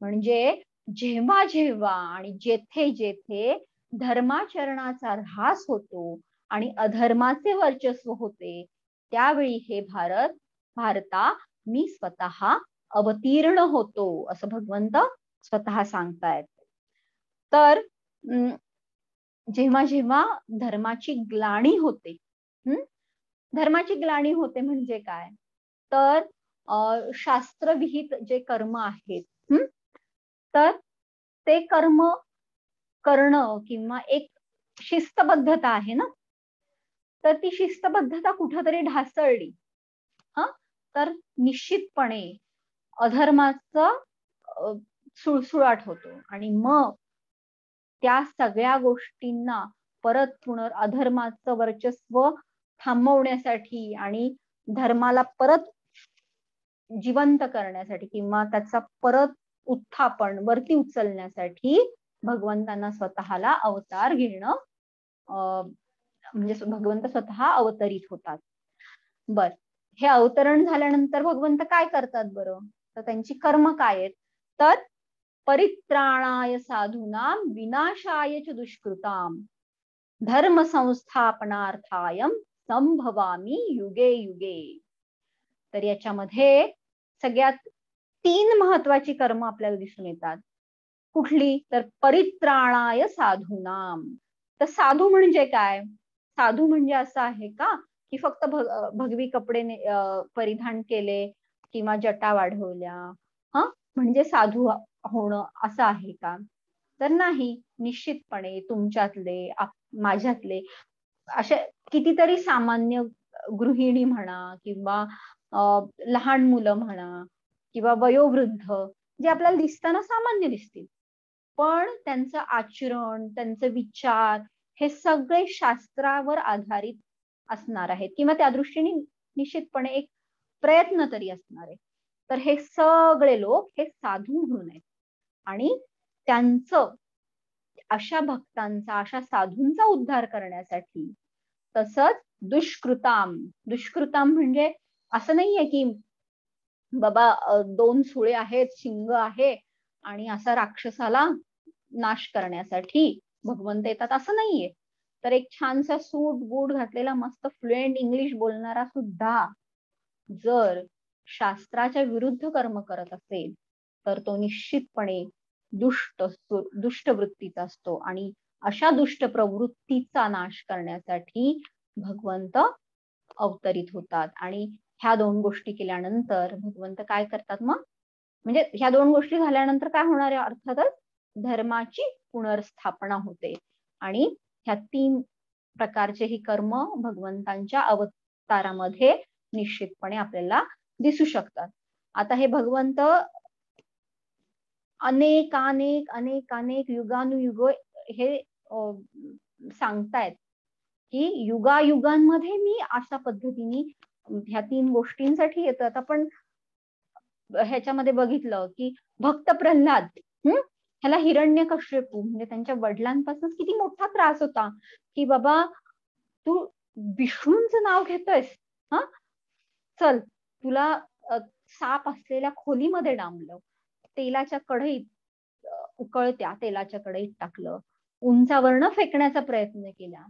म्हणजे जेव्हा जेव्हा आणि जेथे जेथे धर्माचरणाचा ऱ्हास होतो आणि अधर्माचे वर्चस्व होते, त्यावेळी हे भारता मी स्वतः अवतीर्ण होतो, असं भगवंत स्वतः सांगतायत. तर जेव्हा जेव्हा धर्माची ग्लानी होते, धर्माची ग्लानी होते म्हणजे काय, तर शास्त्रविहित जे कर्म आहेत, तर ते कर्म करणं किंवा एक शिस्तबद्धता आहे ना, तर ती शिस्तबद्धता कुठंतरी ढासळली तर निश्चितपणे अधर्माचा सुळसुळाट होतो आणि मग त्या सगळ्या गोष्टींना परत अधर्माचं वर्चस्व थांबवण्यासाठी आणि धर्माला परत जिवंत करण्यासाठी किंवा त्याचा परत उत्थापन वरती उचलण्यासाठी भगवंतांना स्वतःला अवतार घेणं, म्हणजे भगवंत स्वतः अवतरित होतात. बर, हे अवतरण झाल्यानंतर भगवंत काय करतात बरं, तर त्यांची कर्म काय आहेत, तर परित्राणाय साधूनां विनाशाय च दुष्कृताम धर्म संस्थापनार्थाय संभवामी युगे युगे. तर याच्यामध्ये सगळ्यात 3 महत्वाची कर्म आपल्याला दिसून येतात. कुठली, तर परित्राणाय साधूनाम. तर साधू म्हणजे काय, साधू म्हणजे असं आहे का की फक्त भगवी कपडे परिधान केले किंवा जटा वाढवल्या म्हणजे साधू होणं असं आहे का, तर नाही. निश्चितपणे तुमच्यातले माझ्यातले असे कितीतरी सामान्य गृहिणी म्हणा किंवा लहान मुलं म्हणा किंवा वयोवृद्ध जे आपल्याला दिसताना सामान्य दिसतील, पण त्यांचं आचरण, त्यांचे विचार हे सगळे शास्त्रावर आधारित असणार आहेत किंवा त्या दृष्टीने निश्चितपणे एक प्रयत्न तरी असणार आहे. तर हे सगळे लोक हे साधू म्हणून आहेत आणि त्यांचं, अशा भक्तांचा, अशा साधूंचा उद्धार करण्यासाठी, तसंच दुष्कृताम, दुष्कृताम म्हणजे असं नाहीये की बाबा 2 सुळे आहेत, शिंग आहे आणि असा राक्षसाला नाश करण्यासाठी भगवंत येतात असं नाहीये. तर एक छानसा सूट बूट घातलेला मस्त फ्लुएंट इंग्लिश बोलणारा सुद्धा जर शास्त्राच्या विरुद्ध कर्म करत असेल तर तो निश्चितपणे दुष्ट वृत्तीचा असतो आणि अशा दुष्ट प्रवृत्तीचा नाश करण्यासाठी भगवंत अवतरित होतात. आणि ह्या 2 गोष्टी केल्यानंतर भगवंत काय करतात मग, म्हणजे ह्या 2 गोष्टी झाल्यानंतर काय होणार आहे, अर्थातच धर्माची पुनर्स्थापना होते आणि ह्या 3 प्रकारचे ही कर्म भगवंतांच्या अवतारामध्ये निश्चितपणे आपल्याला दिसू शकतात. आता हे भगवंत अनेक युगानुयुग हे सांगतायत की युगायुगांमध्ये मी अशा पद्धतीने ह्या 3 गोष्टींसाठी येतात. आपण ह्याच्यामध्ये बघितलं की भक्त प्रल्हाद, ह्याला हिरण्यकश्यपू म्हणजे त्यांच्या वडिलांपासून किती मोठा त्रास होता की बाबा तू विष्णूंचं नाव घेतोयस, चल तुला साप असलेल्या खोलीमध्ये डांबलं, तेलाच्या कढईत उकळत्या तेलाच्या कढईत टाकलं, उंचावरनं फेकण्याचा प्रयत्न केला,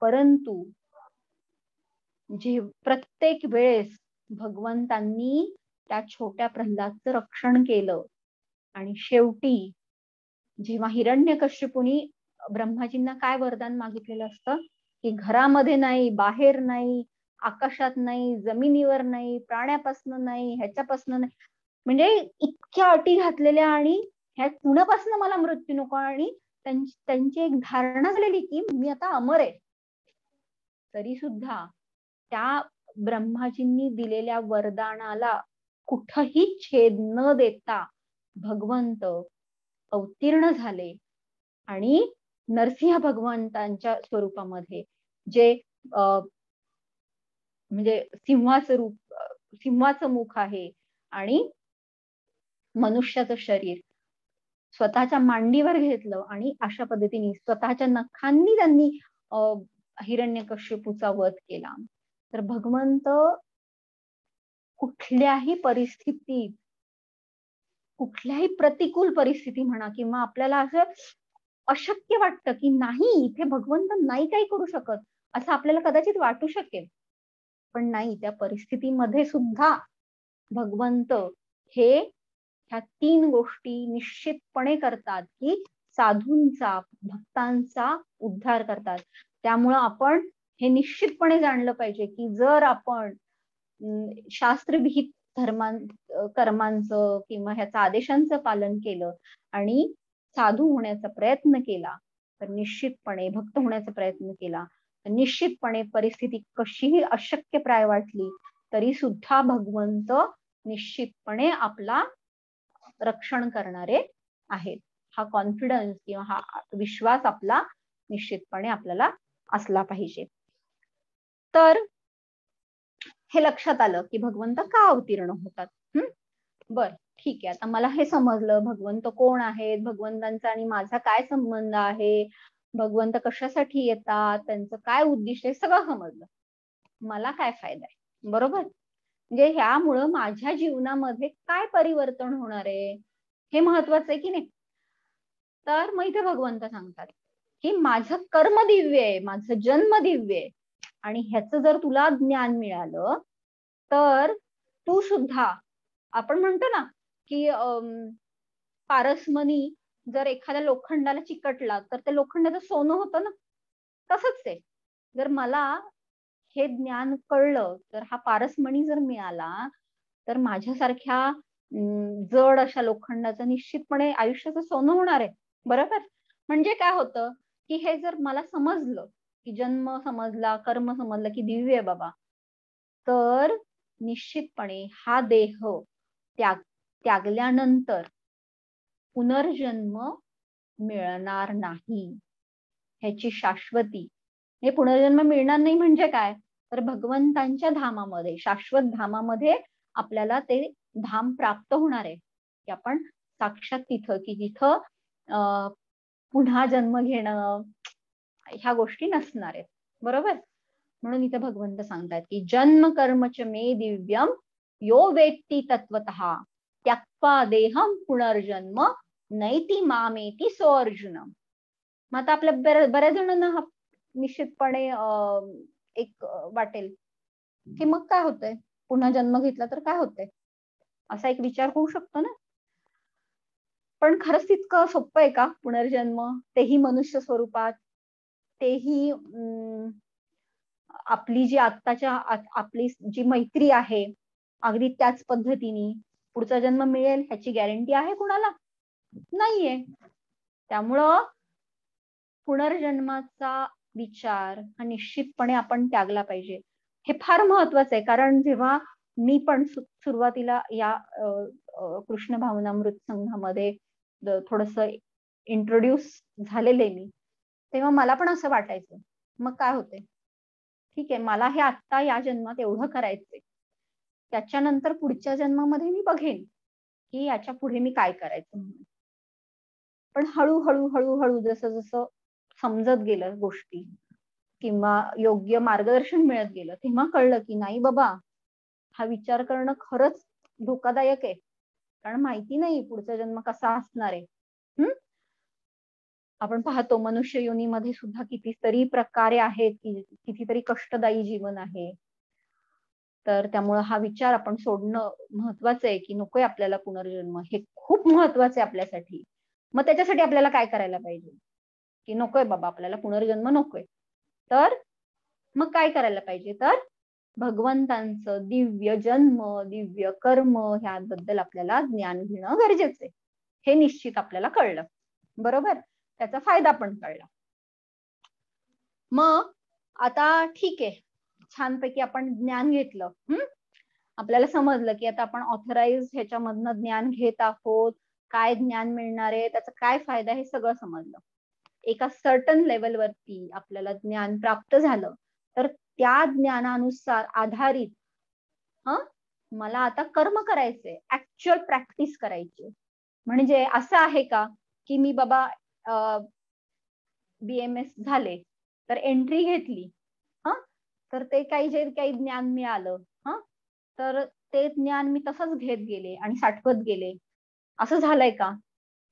परंतु जे प्रत्येक वेळेस भगवंतांनी त्या छोट्या प्रल्हादचं रक्षण केलं आणि शेवटी जेव्हा हिरण्यकश्यपूनी ब्रह्माजींना काय वरदान मागितलेलं असतं की घरामध्ये नाही, बाहेर नाही, आकाशात नाही, जमिनीवर नाही, प्राण्यापासून नाही, ह्याच्यापासून नाही, म्हणजे इतक्या अटी घातलेल्या आणि ह्या कुणापासून मला मृत्यू नको. आणि त्यांची एक धारणा झालेली की मी आता अमर आहे. तरी सुद्धा त्या ब्रह्माजींनी दिलेल्या वरदानाला कुठही छेद न देता भगवंत अवतीर्ण झाले आणि नरसिंह भगवंतांच्या स्वरूपामध्ये जे म्हणजे सिंहाचं रूप, सिंहाचं मुख आहे आणि मनुष्याचं शरीर स्वतःच्या मांडीवर घेतलं आणि अशा पद्धतीने स्वतःच्या नखांनी त्यांनी हिरण्यकश्यपूचा वध केला. तर भगवंत कुठल्याही परिस्थितीत, कुठल्याही प्रतिकूल परिस्थिती म्हणा किंवा आपल्याला असं अशक्य वाटतं की नाही इथे भगवंत नाही काही करू शकत असं आपल्याला कदाचित वाटू शकेल, पण नाही, त्या परिस्थितीमध्ये सुद्धा भगवंत हे ह्या 3 गोष्टी निश्चितपणे करतात की साधूंचा, भक्तांचा उद्धार करतात. त्यामुळं आपण हे निश्चितपणे जाणलं पाहिजे की जर आपण शास्त्रविहित कर्मांचं किंवा ह्याचा आदेशांचं पालन केलं आणि साधू होण्याचा प्रयत्न केला तर निश्चितपणे, भक्त होण्याचा प्रयत्न केला तर निश्चितपणे परिस्थिती कशीही अशक्यप्राय वाटली तरी सुद्धा भगवंत निश्चितपणे आपला रक्षण करणारे आहेत. हा कॉन्फिडन्स किंवा हा विश्वास आपला निश्चितपणे आपल्याला असला पाहिजे. तर हे लक्षात आलं की भगवंत का अवतीर्ण होतात. बर, ठीक आहे, आता मला हे समजलं भगवंत कोण आहेत, भगवंतांचा आणि माझा काय संबंध आहे, भगवंत कशासाठी येतात, त्यांचं काय उद्दिष्ट आहे, सगळं समजलं. मला काय फायदा आहे, बरोबर? म्हणजे ह्यामुळं माझ्या जीवनामध्ये काय परिवर्तन होणार आहे हे महत्वाचं आहे की नाही. तर मग इथे भगवंत सांगतात की माझं कर्म दिव्य आहे, माझं जन्म दिव्य आहे आणि ह्याचं जर तुला ज्ञान मिळालं तर तू सुद्धा, आपण म्हणतो ना की पारसमणी जर एखाद्या लोखंडाला चिकटला तर त्या लोखंडाचं सोनं होतं ना, तसंच आहे. जर मला हे ज्ञान कळलं तर हा पारसमणी जर मिळाला तर माझ्यासारख्या जड अशा लोखंडाचं निश्चितपणे आयुष्याचं सोनं होणार आहे, बरोबर? म्हणजे काय होतं की हे जर मला समजलं की जन्म समजला, कर्म समजलं की दिव्य आहे बाबा, तर निश्चितपणे हा देह त्यागल्यानंतर पुनर्जन्म मिळणार नाही, ह्याची शाश्वती. हे पुनर्जन्म मिळणार नाही म्हणजे काय, तर भगवंतांच्या धामामध्ये, शाश्वत धामामध्ये आपल्याला ते धाम प्राप्त होणार आहे की आपण साक्षात तिथं, की जिथं पुन्हा जन्म घेणं ह्या गोष्टी नसणार आहेत, बरोबर? म्हणून इथं भगवंत सांगतात की जन्म कर्मच मे दिव्यम यो वेत्ती तत्वतः त्यक्त्वा देहम पुनर्जन्म नैति मामेति सो अर्जुन. मग आता आपल्या बऱ्याच जणांना हा निश्चितपणे एक वाटेल की मग काय होतंय, पुन्हा जन्म घेतला तर काय होतंय, असा एक विचार होऊ शकतो ना. पण खरंच तितकं सोपं आहे का पुनर्जन्म, तेही मनुष्य स्वरूपात, तेही आपली जी आत्ताच्या आपली जी मैत्री आहे अगदी त्याच पद्धतीने पुढचा जन्म मिळेल ह्याची गॅरंटी आहे कुणाला? नाहीये. त्यामुळं पुनर्जन्माचा विचार हा निश्चितपणे आपण त्यागला पाहिजे. हे फार महत्वाचं आहे, कारण जेव्हा मी पण सुरुवातीला या कृष्ण भावनामृत संघामध्ये थोडंसं इंट्रोड्यूस झालेले मी, तेव्हा मला पण असं वाटायचं मग काय होते, ठीक आहे मला हे आत्ता या जन्मात एवढं करायचंय, त्याच्यानंतर पुढच्या जन्मामध्ये मी बघेन की याच्या पुढे मी काय करायचं म्हणून. पण हळूहळू हळूहळू जसं जसं समजत गेलं गोष्टी किंवा योग्य मार्गदर्शन मिळत गेलं तेव्हा कळलं की नाही बाबा, हा विचार करणं खरंच धोकादायक आहे, कारण माहिती नाही पुढचा जन्म कसा असणार आहे. आपण पाहतो मनुष्य योनीमध्ये सुद्धा कितीतरी प्रकारे आहेत, कितीतरी कष्टदायी जीवन आहे. तर त्यामुळे हा विचार आपण सोडणं महत्वाचं आहे की नकोय आपल्याला पुनर्जन्म, हे खूप महत्वाचं आहे आपल्यासाठी. मग त्याच्यासाठी आपल्याला काय करायला पाहिजे, की नकोय बाबा आपल्याला पुनर्जन्म नकोय, तर मग काय करायला पाहिजे, तर भगवंतांचं दिव्य जन्म, दिव्य कर्म ह्याबद्दल आपल्याला ज्ञान घेणं गरजेचं आहे. हे निश्चित आपल्याला कळलं, बरोबर, त्याचा फायदा पण कळला. मग आता ठीक आहे, छानपैकी आपण ज्ञान घेतलं, आपल्याला समजलं की आता आपण ऑथराइज ह्याच्यामधनं ज्ञान घेत आहोत, काय ज्ञान मिळणार आहे, त्याचा काय फायदा, हे सगळं समजलं. एका सर्टन लेवलवरती आपल्याला ज्ञान प्राप्त झालं, तर त्या ज्ञानानुसार आधारित मला आता कर्म करायचे, ऍक्च्युअल प्रॅक्टिस करायची. म्हणजे असं आहे का की मी बाबा BMS झाले, तर एंट्री घेतली, तर ते जे काही ज्ञान मिळालं, तर ते ज्ञान मी तसंच घेत गेले आणि साठवत गेले, असं झालंय का,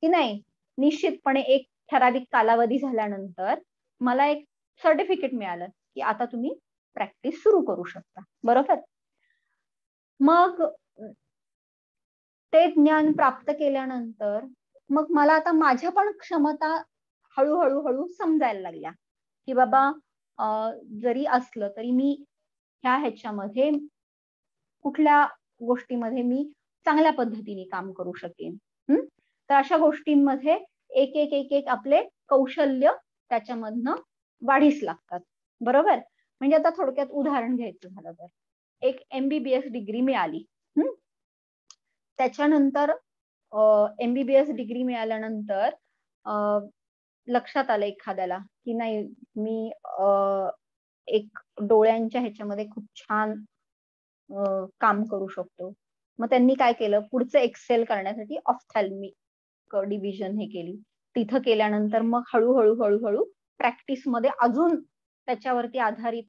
की नाही. निश्चितपणे एक ठराविक कालावधी झाल्यानंतर मला एक सर्टिफिकेट मिळालं की आता तुम्ही प्रॅक्टिस सुरू करू शकता, बरोबर. मग ते ज्ञान प्राप्त केल्यानंतर मग मला आता माझ्या पण क्षमता हळूहळू समजायला लागल्या, की बाबा जरी असलं तरी मी ह्याच्यामध्ये कुठल्या गोष्टीमध्ये मी चांगल्या पद्धतीने काम करू शकेन. तर अशा गोष्टींमध्ये एक एक एक एक आपले कौशल्य त्याच्यामधनं वाढीस लागतात, बरोबर. म्हणजे आता थोडक्यात उदाहरण घ्यायचं झालं तर एक MBBS डिग्री मिळाली, त्याच्यानंतर MBBS डिग्री मिळाल्यानंतर लक्षात आलं एखाद्याला की नाही मी एक डोळ्यांच्या ह्याच्यामध्ये खूप छान काम करू शकतो. मग त्यांनी काय केलं, पुढचं एक्सेल करण्यासाठी ऑफ्थॅल्मिक डिव्हिजन हे केली. तिथं केल्यानंतर मग हळूहळू प्रॅक्टिस मध्ये अजून त्याच्यावरती आधारित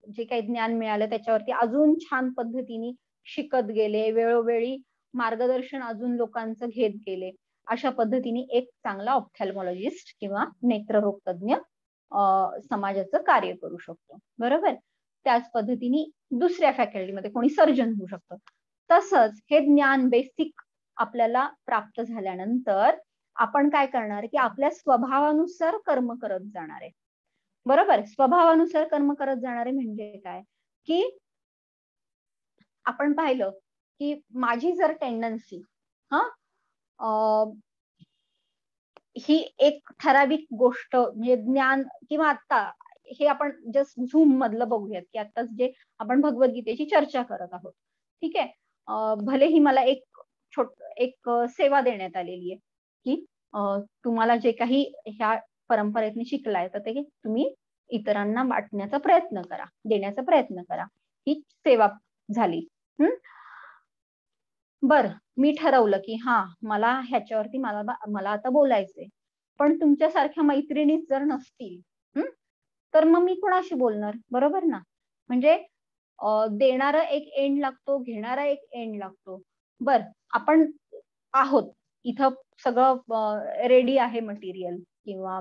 जे काही ज्ञान मिळालं त्याच्यावरती अजून छान पद्धतीने शिकत गेले, वेळोवेळी मार्गदर्शन अजून लोकांचं घेत गेले. अशा पद्धतीने एक चांगला ऑफ्थॅल्मॉलॉजिस्ट किंवा नेत्ररोग तज्ञ समाजाचं कार्य करू शकतो, बरोबर. त्याच पद्धतीने दुसऱ्या फॅकल्टीमध्ये कोणी सर्जन होऊ शकतं. तसंच हे ज्ञान बेसिक आपल्याला प्राप्त झाल्यानंतर आपण काय करणार की आपल्या स्वभावानुसार कर्म करत जाणार आहे, बरोबर. स्वभावानुसार कर्म करत जाणारे म्हणजे काय, की आपण पाहिलं की माझी जर टेंडन्सी ही एक ठराविक गोष्ट म्हणजे ज्ञान किंवा आता हे आपण जस्ट झूम मधलं बघूयात की आताच जे आपण भगवद्गीतेची चर्चा करत आहोत, ठीक आहे. भलेही मला एक सेवा देण्यात आलेली आहे की तुम्हाला जे काही ह्या परंपरेतून शिकलाय तर ते तुम्ही इतरांना वाटण्याचा प्रयत्न करा, देण्याचा प्रयत्न करा, ही सेवा झाली. बरं, मी ठरवलं की मला ह्याच्यावरती मला आता बोलायचंय, पण तुमच्यासारख्या मैत्रिणीच जर नसतील तर मग मी कोणाशी बोलणार, बरोबर ना. म्हणजे देणारा एक एंड लागतो, घेणारा एक एंड लागतो. बर, आपण आहोत इथं, सगळं रेडी आहे, मटेरियल किंवा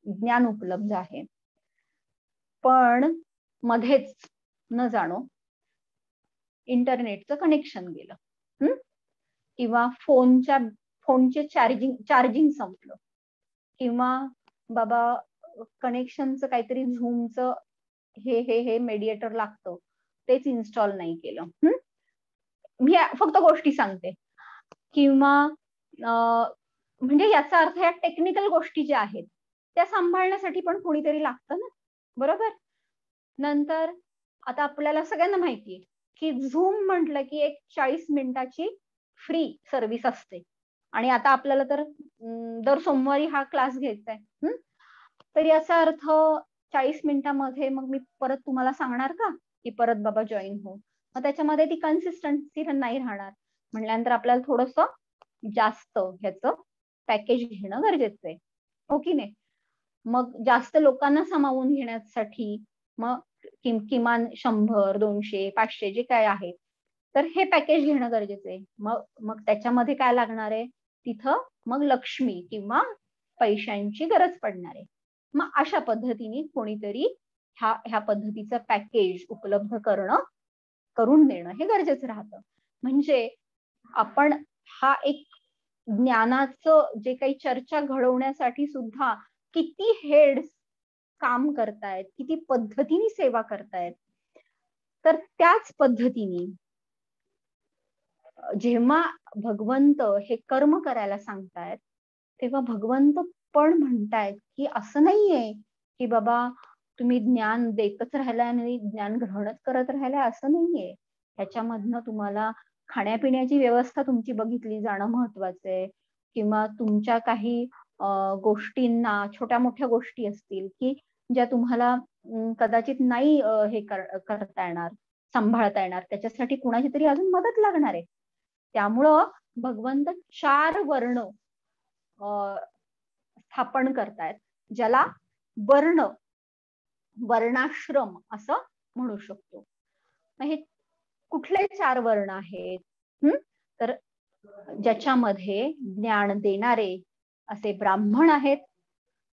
ज्ञान उपलब्ध आहे, पण मध्येच न जाणो इंटरनेटचं कनेक्शन गेलं, किंवा फोनचे चार्जिंग संपलं, किंवा बाबा कनेक्शनचं काहीतरी झूमचं हे मेडिएटर लागतं तेच इन्स्टॉल नाही केलं. मी फक्त गोष्टी सांगते, किंवा म्हणजे याचा अर्थ या टेक्निकल गोष्टी ज्या आहेत त्या सांभाळण्यासाठी पण कोणीतरी लागतं ना, बरोबर. नंतर आता आपल्याला सगळ्यांना माहितीये की झूम म्हटलं की एक 40 मिनिटाची फ्री सर्व्हिस असते, आणि आता आपल्याला तर दर सोमवारी हा क्लास घ्यायचा आहे. तर याचा अर्थ 40 मिनिटामध्ये मग मी परत तुम्हाला सांगणार का की परत बाबा जॉईन हो, मग त्याच्यामध्ये ती कन्सिस्टन्सी नाही राहणार. म्हटल्यानंतर आपल्याला थोडस जास्त ह्याचं पॅकेज घेणं गरजेचं आहे, हो की नाही. मग जास्त लोकांना सामावून घेण्यासाठी मग किमान 100, 200, 500 जे काय आहे तर हे पॅकेज घेणं गरजेचं आहे. मग त्याच्यामध्ये काय लागणार आहे, तिथं मग लक्ष्मी किंवा पैशांची गरज पडणार आहे. मग अशा पद्धतीने कोणीतरी ह्या पद्धतीचं पॅकेज उपलब्ध करून देणं हे गरजेचं राहतं. म्हणजे आपण हा एक ज्ञानाचं जे काही चर्चा घडवण्यासाठी सुद्धा किती हेड्स काम करतायत, किती पद्धतीने सेवा करतायत. तर त्याच पद्धतीने जेव्हा भगवंत हे कर्म करायला सांगतायत, तेव्हा भगवंत पण म्हणतायत की असं नाहीये की बाबा तुम्ही ज्ञान देतच राहिलाय आणि ज्ञान ग्रहणच करत राहिलाय, असं नाहीये. ह्याच्यामधनं तुम्हाला खाण्यापिण्याची व्यवस्था तुमची बघितली जाणं महत्वाचं आहे, किंवा तुमच्या काही गोष्टींना, छोट्या मोठ्या गोष्टी असतील की ज्या तुम्हाला कदाचित नाही हे करता येणार, सांभाळता येणार, त्याच्यासाठी कुणाची तरी अजून मदत लागणार आहे. त्यामुळं भगवंत 4 वर्ण स्थापन करतायत, ज्याला वर्ण, वर्णाश्रम असं म्हणू शकतो. हे कुठले 4 वर्ण आहेत? तर ज्याच्यामध्ये ज्ञान देणारे असे ब्राह्मण आहेत.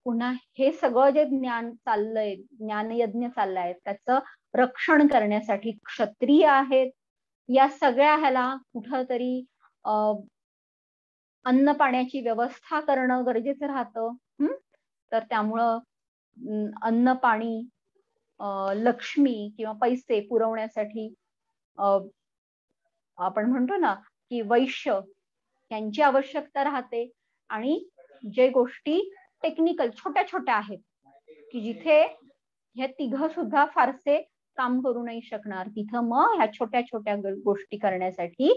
पुन्हा हे सगळं जे ज्ञान चाललंय, ज्ञानयज्ञ चाललाय, त्याचं रक्षण करण्यासाठी क्षत्रिय आहेत. या सगळ्या ह्याला कुठंतरी अन्न पाण्याची व्यवस्था करणं गरजेचं राहतं. तर त्यामुळं अन्न पाणी, लक्ष्मी किंवा पैसे पुरवण्यासाठी आपण म्हणतो ना की वैश्य यांची आवश्यकता राहते. आणि जे गोष्टी टेक्निकल छोट्या छोट्या आहेत की जिथे हे तिघं सुद्धा फारसे काम करू नाही शकणार, तिथं मग ह्या छोट्या छोट्या गोष्टी करण्यासाठी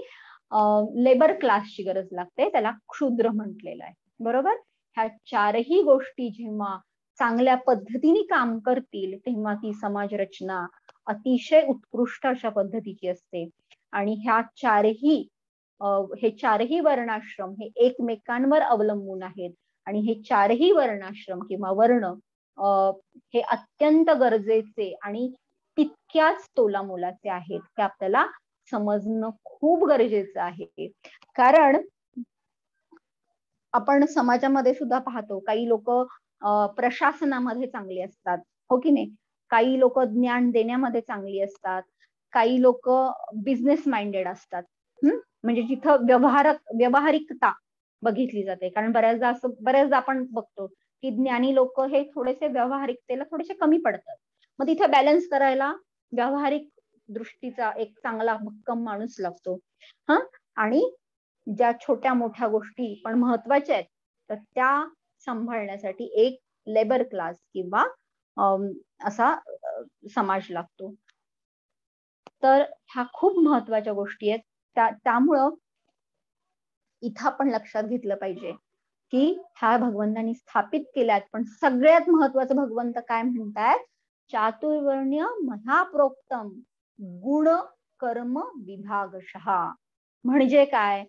लेबर क्लासची गरज लागते, त्याला क्षुद्र म्हटलेलं आहे. बरोबर. ह्या 4ही गोष्टी जेव्हा चांगल्या पद्धतीने काम करतील तेव्हा ती समाज रचना अतिशय उत्कृष्ट अशा पद्धतीची असते. आणि ह्या हे 4ही वर्णाश्रम हे एकमेकांवर अवलंबून आहेत. आणि हे 4ही वर्णाश्रम किंवा वर्ण हे अत्यंत गरजेचे आणि तितक्याच तोलामोलाचे आहेत, हे आपल्याला समजणं खूप गरजेचं आहे. कारण आपण समाजामध्ये सुद्धा पाहतो, काही लोक प्रशासनामध्ये चांगली असतात, हो की नाही. काही लोक ज्ञान देण्यामध्ये चांगली असतात, काही लोक बिझनेस माइंडेड असतात. म्हणजे जिथं व्यवहारिकता बघितली जाते. कारण बऱ्याचदा आपण बघतो की ज्ञानी लोक हे थोडेसे व्यवहारिकतेला थोडेसे कमी पडतात. मग तिथे बॅलन्स करायला व्यावहारिक दृष्टीचा एक चांगला भक्कम माणूस लागतो. आणि ज्या छोट्या मोठ्या गोष्टी पण महत्वाच्या आहेत, तर त्या सांभाळण्यासाठी एक लेबर क्लास किंवा असा समाज लागतो. तर ह्या खूप महत्वाच्या गोष्टी आहेत. त्यामुळं इथं आपण लक्षात घेतलं पाहिजे की ह्या भगवंतांनी स्थापित केल्यात, पण सगळ्यात महत्वाचं भगवंत काय म्हणतायत? चातुर्वर्ण्य महाप्रोक्तम गुण कर्म विभागशः. म्हणजे काय?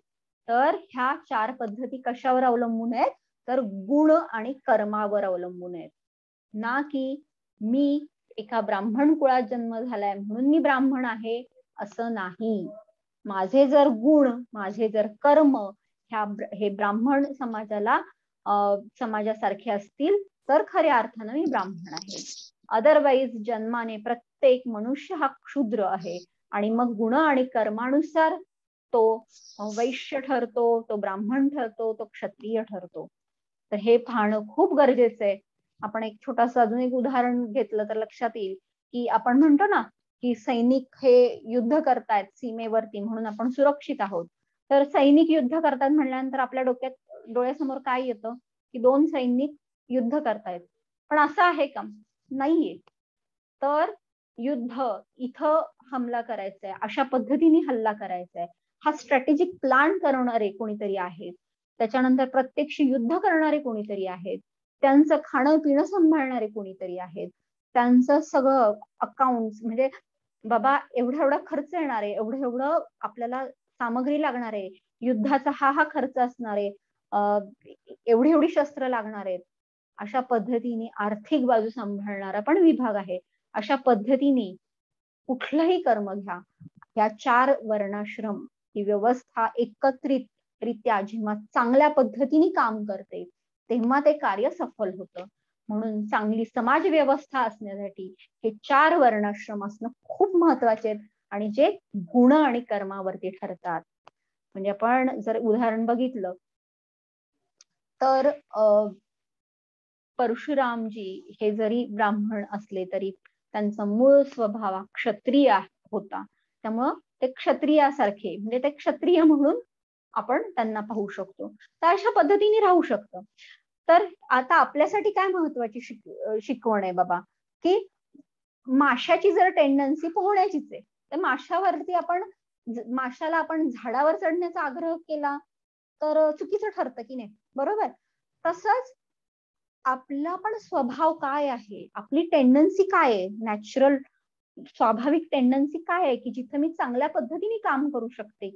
तर ह्या 4 पद्धती कशावर अवलंबून आहेत? तर गुण आणि कर्मावर अवलंबून आहेत. ना की मी एका ब्राह्मण कुळात जन्म झालाय म्हणून मी ब्राह्मण आहे, असं नाही. माझे जर गुण, माझे जर कर्म हे ब्राह्मण समाजासारखे असतील तर खऱ्या अर्थानं मी ब्राह्मण आहे. अदरवाईज जन्माने प्रत्येक मनुष्य हा क्षुद्र आहे. आणि मग गुण आणि कर्मानुसार तो वैश्य ठरतो, तो ब्राह्मण ठरतो, तो क्षत्रिय ठरतो. तर हे पाहणं खूप गरजेचं आहे. आपण एक छोटंसं अजून एक उदाहरण घेतलं तर लक्षात येईल की आपण म्हणतो ना की सैनिक हे युद्ध करतायत सीमेवरती म्हणून आपण सुरक्षित आहोत. तर सैनिक युद्ध करतात म्हणल्यानंतर आपल्या डोळ्यासमोर काय येतं की 2 सैनिक युद्ध करतायत. पण असं आहे का? नाहीये. तर युद्ध इथं हमला करायचा आहे, अशा पद्धतीने हल्ला करायचा आहे, हा स्ट्रॅटेजिक प्लॅन करणारे कोणीतरी आहेत. त्याच्यानंतर प्रत्यक्ष युद्ध करणारे कोणीतरी आहेत. त्यांचं खाणं पिणं सांभाळणारे कोणीतरी आहेत. त्यांचं सगळं अकाउंट म्हणजे बाबा एवढा खर्च येणार आहे, एवढं आपल्याला सामग्री लागणार आहे, युद्धाचा हा खर्च असणार आहे, एवढी शस्त्र लागणार आहेत. अशा पद्धतीने आर्थिक बाजू सांभाळणारा पण विभाग आहे. अशा पद्धतीने कुठलंही कर्म घ्या, या 4 वर्णाश्रम ही व्यवस्था एकत्रितरित्या जेव्हा चांगल्या पद्धतीने काम करते तेव्हा ते कार्य सफल होतं. म्हणून चांगली समाज व्यवस्था असण्यासाठी हे 4 वर्णाश्रम असणं खूप महत्वाचे आहेत, आणि जे गुण आणि कर्मावरती ठरतात. म्हणजे आपण जर उदाहरण बघितलं तर परशुरामजी हे जरी ब्राह्मण असले तरी त्यांचा मूळ स्वभाव हा क्षत्रिय होता. त्यामुळं ते क्षत्रियासारखे म्हणजे ते क्षत्रिय म्हणून आपण त्यांना पाहू शकतो. तर अशा पद्धतीने राहू शकतं. तर आता आपल्यासाठी काय महत्वाची शिकवण आहे बाबा, की माशाची जर टेंडन्सी पोहण्याचीच आहे, तर माशाला आपण झाडावर चढण्याचा आग्रह केला तर चुकीचं ठरतं की नाही, बरोबर? तसंच आपला पण स्वभाव काय आहे, आपली टेंडन्सी काय आहे, नॅचरल स्वाभाविक टेंडन्सी काय आहे, की जिथे मी चांगल्या पद्धतीने काम करू शकते,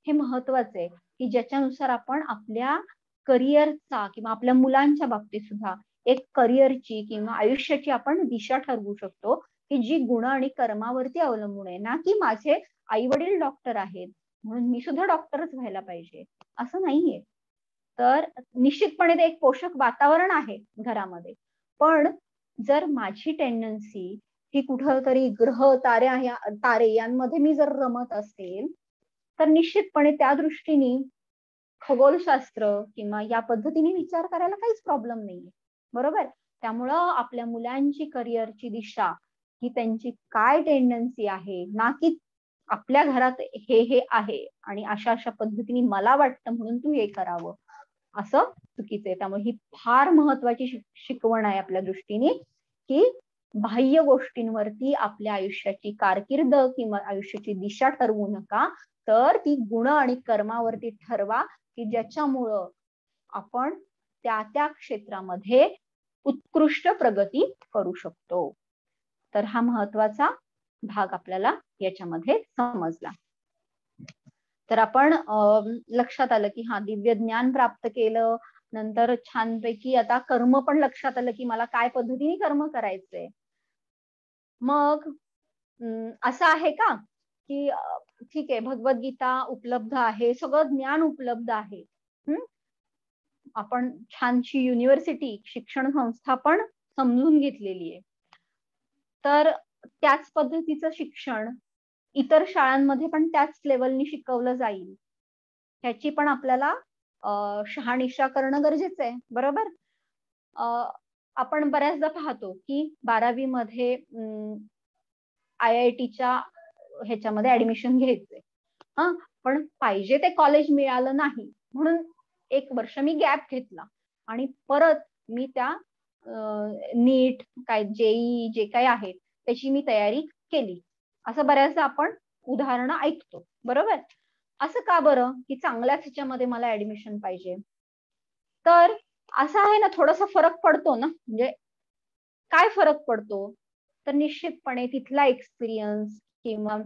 हे महत्वाचं आहे, की ज्याच्यानुसार आपण आपल्या करिअरचा किंवा आपल्या मुलांच्या बाबतीत सुद्धा एक करिअरची किंवा आयुष्याची आपण दिशा ठरवू शकतो, की जी गुण आणि कर्मावरती अवलंबून आहे, ना की माझे आई वडील डॉक्टर आहेत म्हणून मी सुद्धा डॉक्टरच व्हायला पाहिजे, असं नाहीये. तर निश्चितपणे ते एक पोषक वातावरण आहे घरामध्ये, पण जर माझी टेंडन्सी ही कुठंतरी ग्रह तारे यांमध्ये मी जर रमत असेल, तर निश्चितपणे त्या दृष्टीने खगोलशास्त्र किंवा या पद्धतीने विचार करायला काहीच प्रॉब्लेम नाहीये, बरोबर? त्यामुळं आपल्या मुलांची करिअरची दिशा ही त्यांची काय टेंडन्सी आहे, ना की आपल्या घरात हे आहे आणि अशा पद्धतीने मला वाटतं म्हणून तू हे करावं, असं चुकीचं आहे. त्यामुळे ही फार महत्वाची शिकवण आहे आपल्या दृष्टीने, की बाह्य गोष्टींवरती आपल्या आयुष्याची कारकीर्द किंवा आयुष्याची दिशा ठरवू नका, तर ती गुण आणि कर्मावरती ठरवा, की ज्याच्यामुळं आपण त्या क्षेत्रामध्ये उत्कृष्ट प्रगती करू शकतो. तर हा महत्वाचा भाग आपल्याला याच्यामध्ये समजला. तर आपण लक्षात आलं की हा दिव्य ज्ञान प्राप्त केलं, नंतर छानपैकी आता कर्म पण लक्षात आलं की मला काय पद्धतीने कर्म करायचंय. मग असं आहे का की ठीक आहे, भगवद्गीता उपलब्ध आहे, सगळं ज्ञान उपलब्ध आहे, आपण छानशी युनिव्हर्सिटी शिक्षण संस्था पण समजून घेतलेली आहे, तर त्याच पद्धतीचं शिक्षण इतर शाळांमध्ये पण त्याच लेवलनी शिकवलं जाईल ह्याची पण आपल्याला शहानिशा करणं गरजेचं आहे, बरोबर? आपण बऱ्याचदा पाहतो की 12वी मध्ये IITच्या ह्याच्यामध्ये ऍडमिशन घ्यायचंय, पण पाहिजे ते कॉलेज मिळालं नाही म्हणून 1 वर्ष मी गॅप घेतला आणि परत मी त्या नीट काय JEE जे काही आहे त्याची मी तयारी केली, असं बऱ्याचदा आपण उदाहरणं ऐकतो, बरोबर? असं का बरं, की चांगल्याच ह्याच्यामध्ये मला ऍडमिशन पाहिजे? तर असं आहे ना, थोडासा फरक पडतो ना. म्हणजे काय फरक पडतो? तर निश्चितपणे तिथला एक्सपिरियन्स किंवा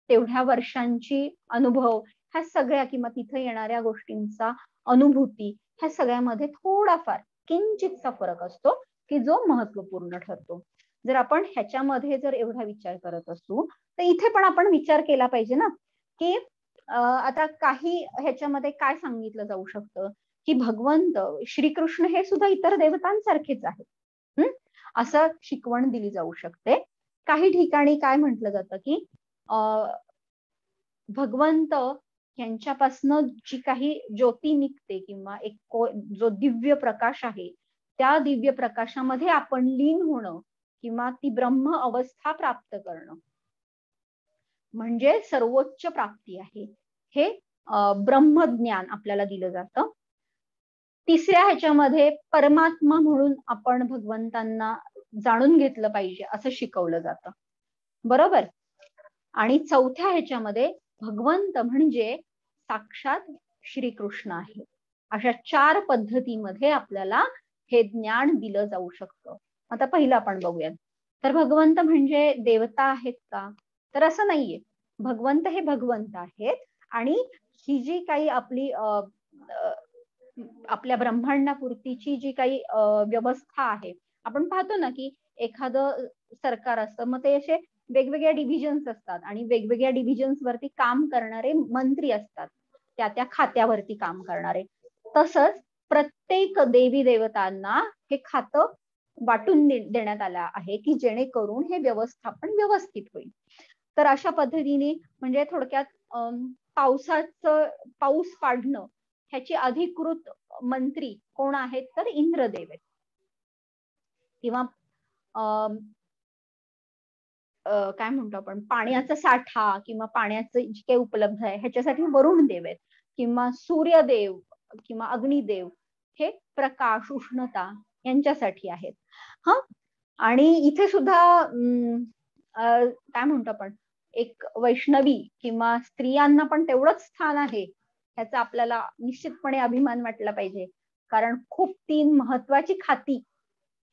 तेवढ्या वर्षांची अनुभव, ह्या सगळ्या किंवा तिथे येणाऱ्या गोष्टींचा अनुभूती, ह्या सगळ्यामध्ये थोडाफार किंचितचा फरक असतो, की जो महत्वपूर्ण ठरतो. जर आपण ह्याच्यामध्ये जर एवढा विचार करत असू, तर इथे पण आपण विचार केला पाहिजे ना, की आता काही ह्याच्यामध्ये काय सांगितलं जाऊ शकतं, की भगवंत श्रीकृष्ण हे सुद्धा इतर देवतांसारखेच आहेत, असं शिकवण दिली जाऊ शकते. काही ठिकाणी काय म्हटलं जातं, की भगवंत यांच्यापासनं जी काही ज्योती निघते किंवा जो दिव्य प्रकाश आहे, त्या दिव्य प्रकाशामध्ये आपण लीन होणं किंवा ती ब्रह्म अवस्था प्राप्त करणं म्हणजे सर्वोच्च प्राप्ती आहे, हे ब्रह्मज्ञान आपल्याला दिलं जातं. तिसऱ्या ह्याच्यामध्ये परमात्मा म्हणून आपण भगवंतांना जाणून घेतलं पाहिजे असं शिकवलं जातं, बरोबर? आणि चौथ्या ह्याच्यामध्ये भगवंत म्हणजे साक्षात श्रीकृष्ण आहे. अशा 4 पद्धतीमध्ये आपल्याला हे ज्ञान दिलं जाऊ शकतं. आता पहिलं आपण बघूयात. तर भगवंत म्हणजे देवता आहेत का? तर असं नाहीये. भगवंत हे भगवंत आहेत आणि ही जी काही आपल्या ब्रह्मांडापुरतीची जी काही व्यवस्था आहे, आपण पाहतो ना की एखादं सरकार असतं, मग ते असे वेगवेगळ्या डिव्हिजन्स असतात आणि वेगवेगळ्या डिव्हिजन्स वरती काम करणारे मंत्री असतात, त्या खात्यावरती काम करणारे. तसंच प्रत्येक देवी देवतांना हे खातं वाटून देण्यात आलं आहे, की जेणेकरून हे व्यवस्थापन व्यवस्थित होईल. तर अशा पद्धतीने म्हणजे थोडक्यात पाऊस पाडणं ह्याची अधिकृत मंत्री कोण आहेत तर इंद्रदेव आहेत. किंवा काय म्हणतो आपण, पाण्याचा साठा किंवा पाण्याचं जे काही उपलब्ध आहे ह्याच्यासाठी वरुण देव आहेत. किंवा सूर्यदेव किंवा अग्निदेव हे प्रकाश, उष्णता यांच्यासाठी आहेत. हा, आणि इथे सुद्धा काय म्हणतो आपण, एक वैष्णवी किंवा स्त्रियांना पण तेवढंच स्थान आहे, ह्याचा आपल्याला निश्चितपणे अभिमान वाटला पाहिजे. कारण खूप 3 महत्वाची खाती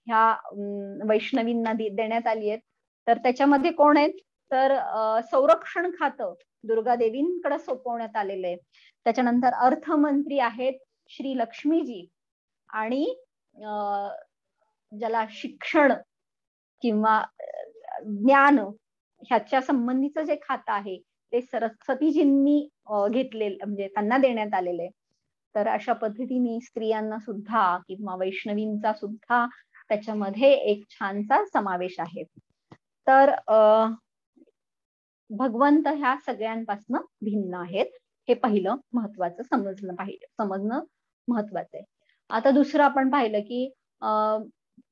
ह्या वैष्णवींना देण्यात आली आहेत. तर त्याच्यामध्ये कोण आहेत तर संरक्षण खातं दुर्गादेवींकडे सोपवण्यात आलेलं आहे. त्याच्यानंतर अर्थमंत्री आहेत श्री लक्ष्मीजी, आणि ज्याला शिक्षण किंवा ज्ञान ह्याच्या संबंधीचं जे खातं आहे ते सरस्वतीजींनी घेतलेलं, म्हणजे त्यांना देण्यात आलेलं आहे. तर अशा पद्धतीने स्त्रियांना सुद्धा किंवा वैष्णवींचा सुद्धा त्याच्यामध्ये एक छानसा समावेश आहे. तर भगवंत ह्या सगळ्यांपासून भिन्न आहेत, हे पहिलं महत्वाचं समजणं महत्वाचं आहे. आता दुसरं आपण पाहिलं की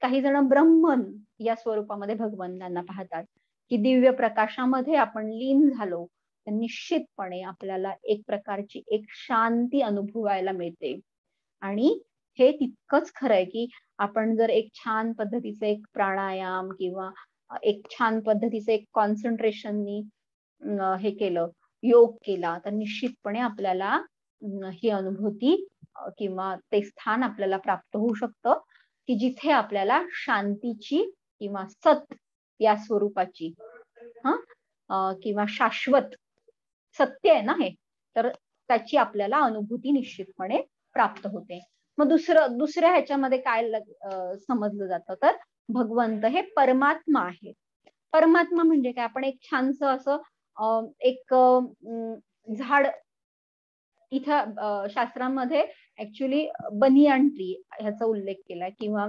काही जण ब्रह्मन या स्वरूपामध्ये भगवंतांना पाहतात, की दिव्य प्रकाशामध्ये आपण लीन झालो तर निश्चितपणे आपल्याला एक प्रकारची एक शांती अनुभवायला मिळते. आणि हे तितकंच खरं आहे की आपण जर एक छान पद्धतीचे एक प्राणायाम किंवा एक छान पद्धतीचे एक कॉन्सन्ट्रेशननी हे केलं, योग केला, तर निश्चितपणे आपल्याला ही अनुभूती किंवा ते स्थान आपल्याला प्राप्त होऊ शकतं की जिथे आपल्याला शांतीची किंवा सत या स्वरूपाची किंवा शाश्वत सत्य आहे ना हे, तर त्याची आपल्याला अनुभूती निश्चितपणे प्राप्त होते. मग दुसऱ्या ह्याच्यामध्ये काय समजलं जातं तर भगवंत हे परमात्मा आहे. परमात्मा म्हणजे काय, आपण एक छानसं असं एक झाड, इथं शास्त्रामध्ये ऍक्च्युली बनियान ट्री ह्याचा उल्लेख केलाय, किंवा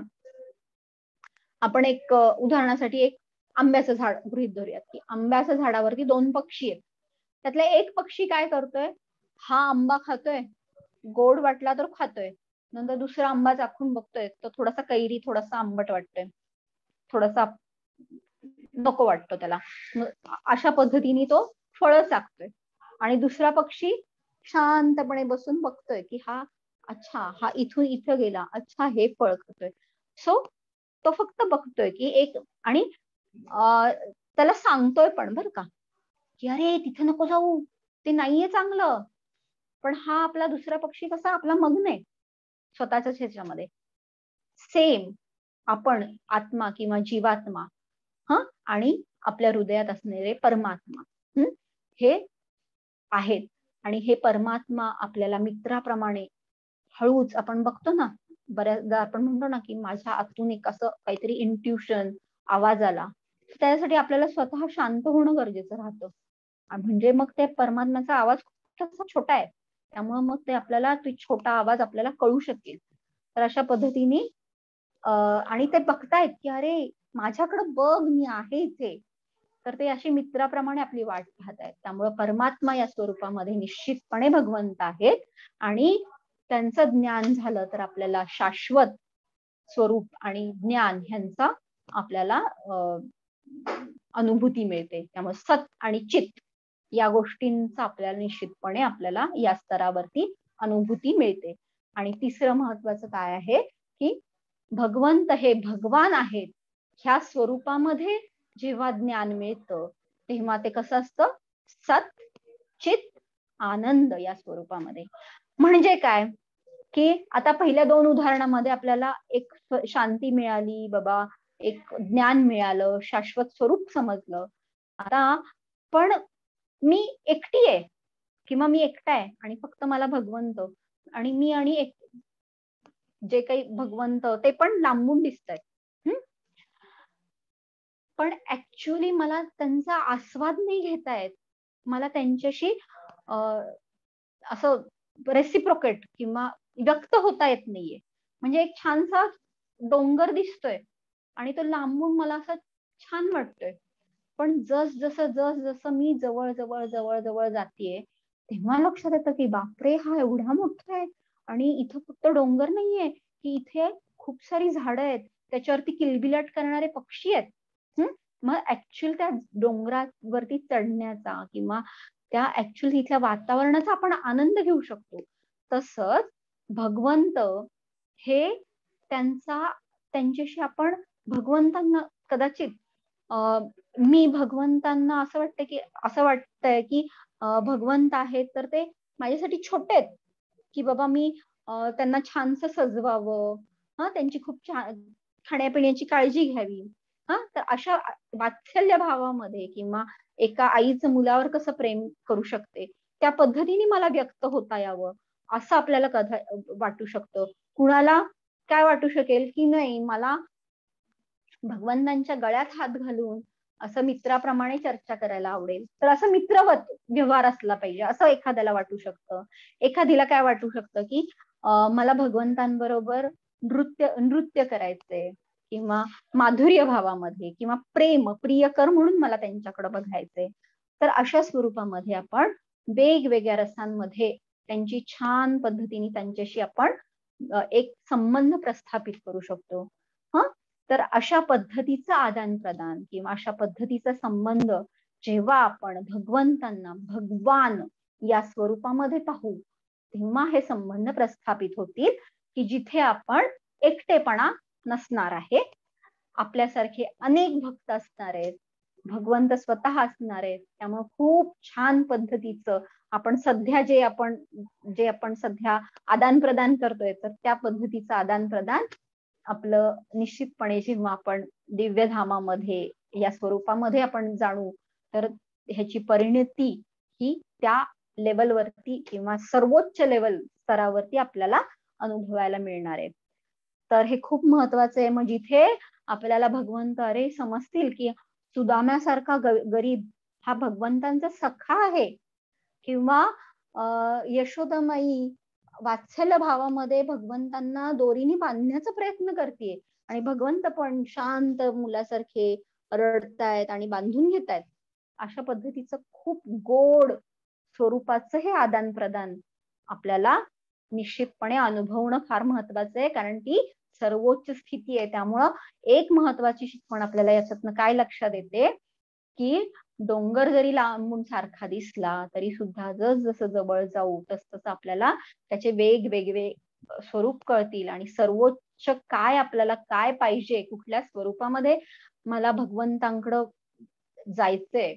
आपण एक उदाहरणासाठी एक आंब्याचं झाड गृहीत धरूयात की आंब्याच्या झाडावरती 2 पक्षी आहेत. त्यातला एक पक्षी काय करतोय, हा आंबा खातोय, गोड वाटला तर खातोय, नंतर दुसरा आंबा चाखून बघतोय तो थोडासा कैरी, थोडासा आंबट वाटतोय, थोडासा नको वाटतो त्याला, अशा पद्धतीने तो फळं चाखतोय. आणि दुसरा पक्षी शांतपणे बसून बघतोय की हा अच्छा, हा इथून इथं गेला, अच्छा हे फळ खातोय. सो तो फक्त बघतोय की एक, आणि त्याला सांगतोय पण बरं का की अरे तिथे नको जाऊ, ते नाहीये चांगलं. पण हा आपला दुसरा पक्षी कसा आपला मग्न आहे स्वतःच्याच ह्याच्यामध्ये. सेम आपण आत्मा किंवा जीवात्मा आणि आपल्या हृदयात असणारे परमात्मा हे आहेत. आणि हे परमात्मा आपल्याला मित्राप्रमाणे हळूच आपण बघतो ना, बऱ्याचदा आपण म्हणतो ना की माझ्या आतून एक असं काहीतरी इंट्युशन आवाज आला, त्यासाठी आपल्याला स्वतः शांत होणं गरजेचं राहतं. म्हणजे मग ते परमात्म्याचा आवाज खूप छोटा आहे, त्यामुळे मग ते आपल्याला तो छोटा आवाज आपल्याला कळू शकेल. तर अशा पद्धतीने आणि ते बघतायत की अरे माझ्याकडे बघ, मी आहे इथे, तर ते अशी मित्राप्रमाणे आपली वाट पाहतायत. त्यामुळे परमात्मा या स्वरूपामध्ये निश्चितपणे भगवंत आहेत, आणि त्यांचं ज्ञान झालं तर आपल्याला शाश्वत स्वरूप आणि ज्ञान ह्यांचा आपल्याला अनुभूती मिळते. त्यामुळे सत आणि चित या गोष्टींचा आपल्याला निश्चितपणे आपल्याला या स्तरावरती अनुभूती मिळते. आणि तिसरं महत्वाचं काय आहे की भगवंत हे भगवान आहेत ह्या स्वरूपामध्ये जेव्हा ज्ञान मिळतं तेव्हा ते कसं असतं, सत चित आनंद या स्वरूपामध्ये. म्हणजे काय की आता पहिल्या 2 उदाहरणामध्ये आपल्याला एक शांती मिळाली, बाबा एक ज्ञान मिळालं, शाश्वत स्वरूप समजलं. आता पण मी एकटी आहे किंवा मी एकटा आहे आणि फक्त मला भगवंत आणि मी आणि जे काही भगवंत ते पण लांबून दिसतायत, पण ऍक्च्युअली मला त्यांचा आस्वाद नाही घेता येत, मला त्यांच्याशी असं रेसिप्रोकेट किंवा व्यक्त होता येत नाहीये. म्हणजे एक छानसा डोंगर दिसतोय आणि तो लांबून मला असं छान वाटतोय, पण जसं मी जवळ जवळ जवळ जवळ जातीये तेव्हा लक्षात येतं की बापरे, हा एवढा मोठा आहे आणि इथं फक्त डोंगर नाहीये, की इथे खूप सारी झाडं आहेत, त्याच्यावरती किलबिलाट करणारे पक्षी आहेत. मग ऍक्च्युअल त्या डोंगरावरती चढण्याचा किंवा त्या ऍक्च्युअल इथल्या वातावरणाचा आपण आनंद घेऊ शकतो. तसंच भगवंत हे त्यांच्याशी आपण भगवंतांना कदाचित मी भगवंतांना असं वाटतंय की भगवंत आहेत तर ते माझ्यासाठी छोटे आहेत, की बाबा मी त्यांना छानसं सजवावं, त्यांची खूप छान खाण्यापिण्याची काळजी घ्यावी. तर अशा वात्सल्य भावामध्ये किंवा एका आईचं मुलावर कसं प्रेम करू शकते, त्या पद्धतीने मला व्यक्त होता यावं, असं आपल्याला कथा वाटू शकतं. कुणाला काय वाटू शकेल, की नाही मला भगवंतांच्या गळ्यात हात घालून असं मित्राप्रमाणे चर्चा करायला आवडेल. तर असं मित्रवत व्यवहार असला पाहिजे, असं एखाद्याला वाटू शकतं. एखादीला काय वाटू शकतं, की मला भगवंतांबरोबर नृत्य नृत्य करायचंय किंवा माधुर्य भावामध्ये किंवा प्रियकर म्हणून मला त्यांच्याकडे बघायचंय. तर अशा स्वरूपामध्ये आपण वेगवेगळ्या रसांमध्ये त्यांची छान पद्धतीने त्यांच्याशी आपण एक संबंध प्रस्थापित करू शकतो. तर अशा पद्धतीचं आदान प्रदान किंवा अशा पद्धतीचा संबंध जेव्हा आपण भगवंतांना भगवान या स्वरूपामध्ये पाहू, तेव्हा हे संबंध प्रस्थापित होतील, की जिथे आपण एकटेपणा नसणार आहे. आपल्यासारखे अनेक भक्त असणार आहेत, भगवंत स्वतः असणार आहेत. त्यामुळे खूप छान पद्धतीचं आपण सध्या जे आपण सध्या आदान प्रदान करतोय, तर त्या पद्धतीचं आदान प्रदान आपलं निश्चितपणे जेव्हा आपण दिव्यधामामध्ये या स्वरूपामध्ये आपण जाणू, तर ह्याची परिणती ही त्या लेवलवरती किंवा सर्वोच्च लेवल स्तरावरती आपल्याला अनुभवायला मिळणार आहे. तर हे खूप महत्वाचं आहे. मग जिथे आपल्याला भगवंत अरे समजतील, की सुदाम्यासारखा गरीब हा भगवंतांचा सखा आहे किंवा यशोदामाई वात्सल्य भावामध्ये भगवंतांना दोरीने बांधण्याचा प्रयत्न करते आणि भगवंत पण शांत मुलासारखे रडतायत आणि बांधून घेतायत. अशा पद्धतीचं खूप गोड स्वरूपाचं हे आदान प्रदान आपल्याला निश्चितपणे अनुभवणं फार महत्वाचं आहे, कारण ती सर्वोच्च स्थिती आहे. त्यामुळं एक महत्वाची शिकवण आपल्याला याच्यातनं काय लक्षात येते, की डोंगर जरी लांबून सारखा दिसला तरी सुद्धा जसं जवळ जाऊ तसं आपल्याला त्याचे वेगवेगळे स्वरूप कळतील आणि सर्वोच्च काय आपल्याला काय पाहिजे, कुठल्या स्वरूपामध्ये मला भगवंतांकडं जायचंय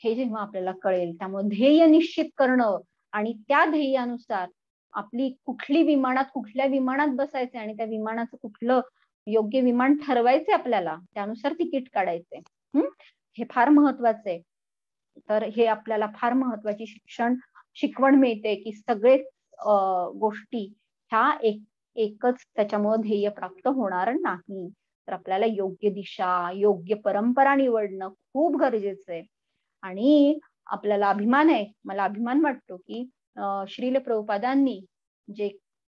हे जेव्हा आपल्याला कळेल, त्यामुळे ध्येय निश्चित करणं आणि त्या ध्येयानुसार आपली कुठल्या विमानात बसायचंय आणि त्या विमानाचं कुठलं योग्य विमान ठरवायचंय आपल्याला, त्यानुसार तिकीट काढायचंय. हे फार महत्वाचं आहे. तर हे आपल्याला फार महत्वाची शिकवण मिळते, की सगळेच गोष्टी ह्या एकच त्याच्यामुळे ध्येय प्राप्त होणार नाही. तर आपल्याला योग्य दिशा, योग्य परंपरा निवडणं खूप गरजेचं आहे. आणि आपल्याला मला अभिमान वाटतो, की श्रील प्रभुपादांनी जे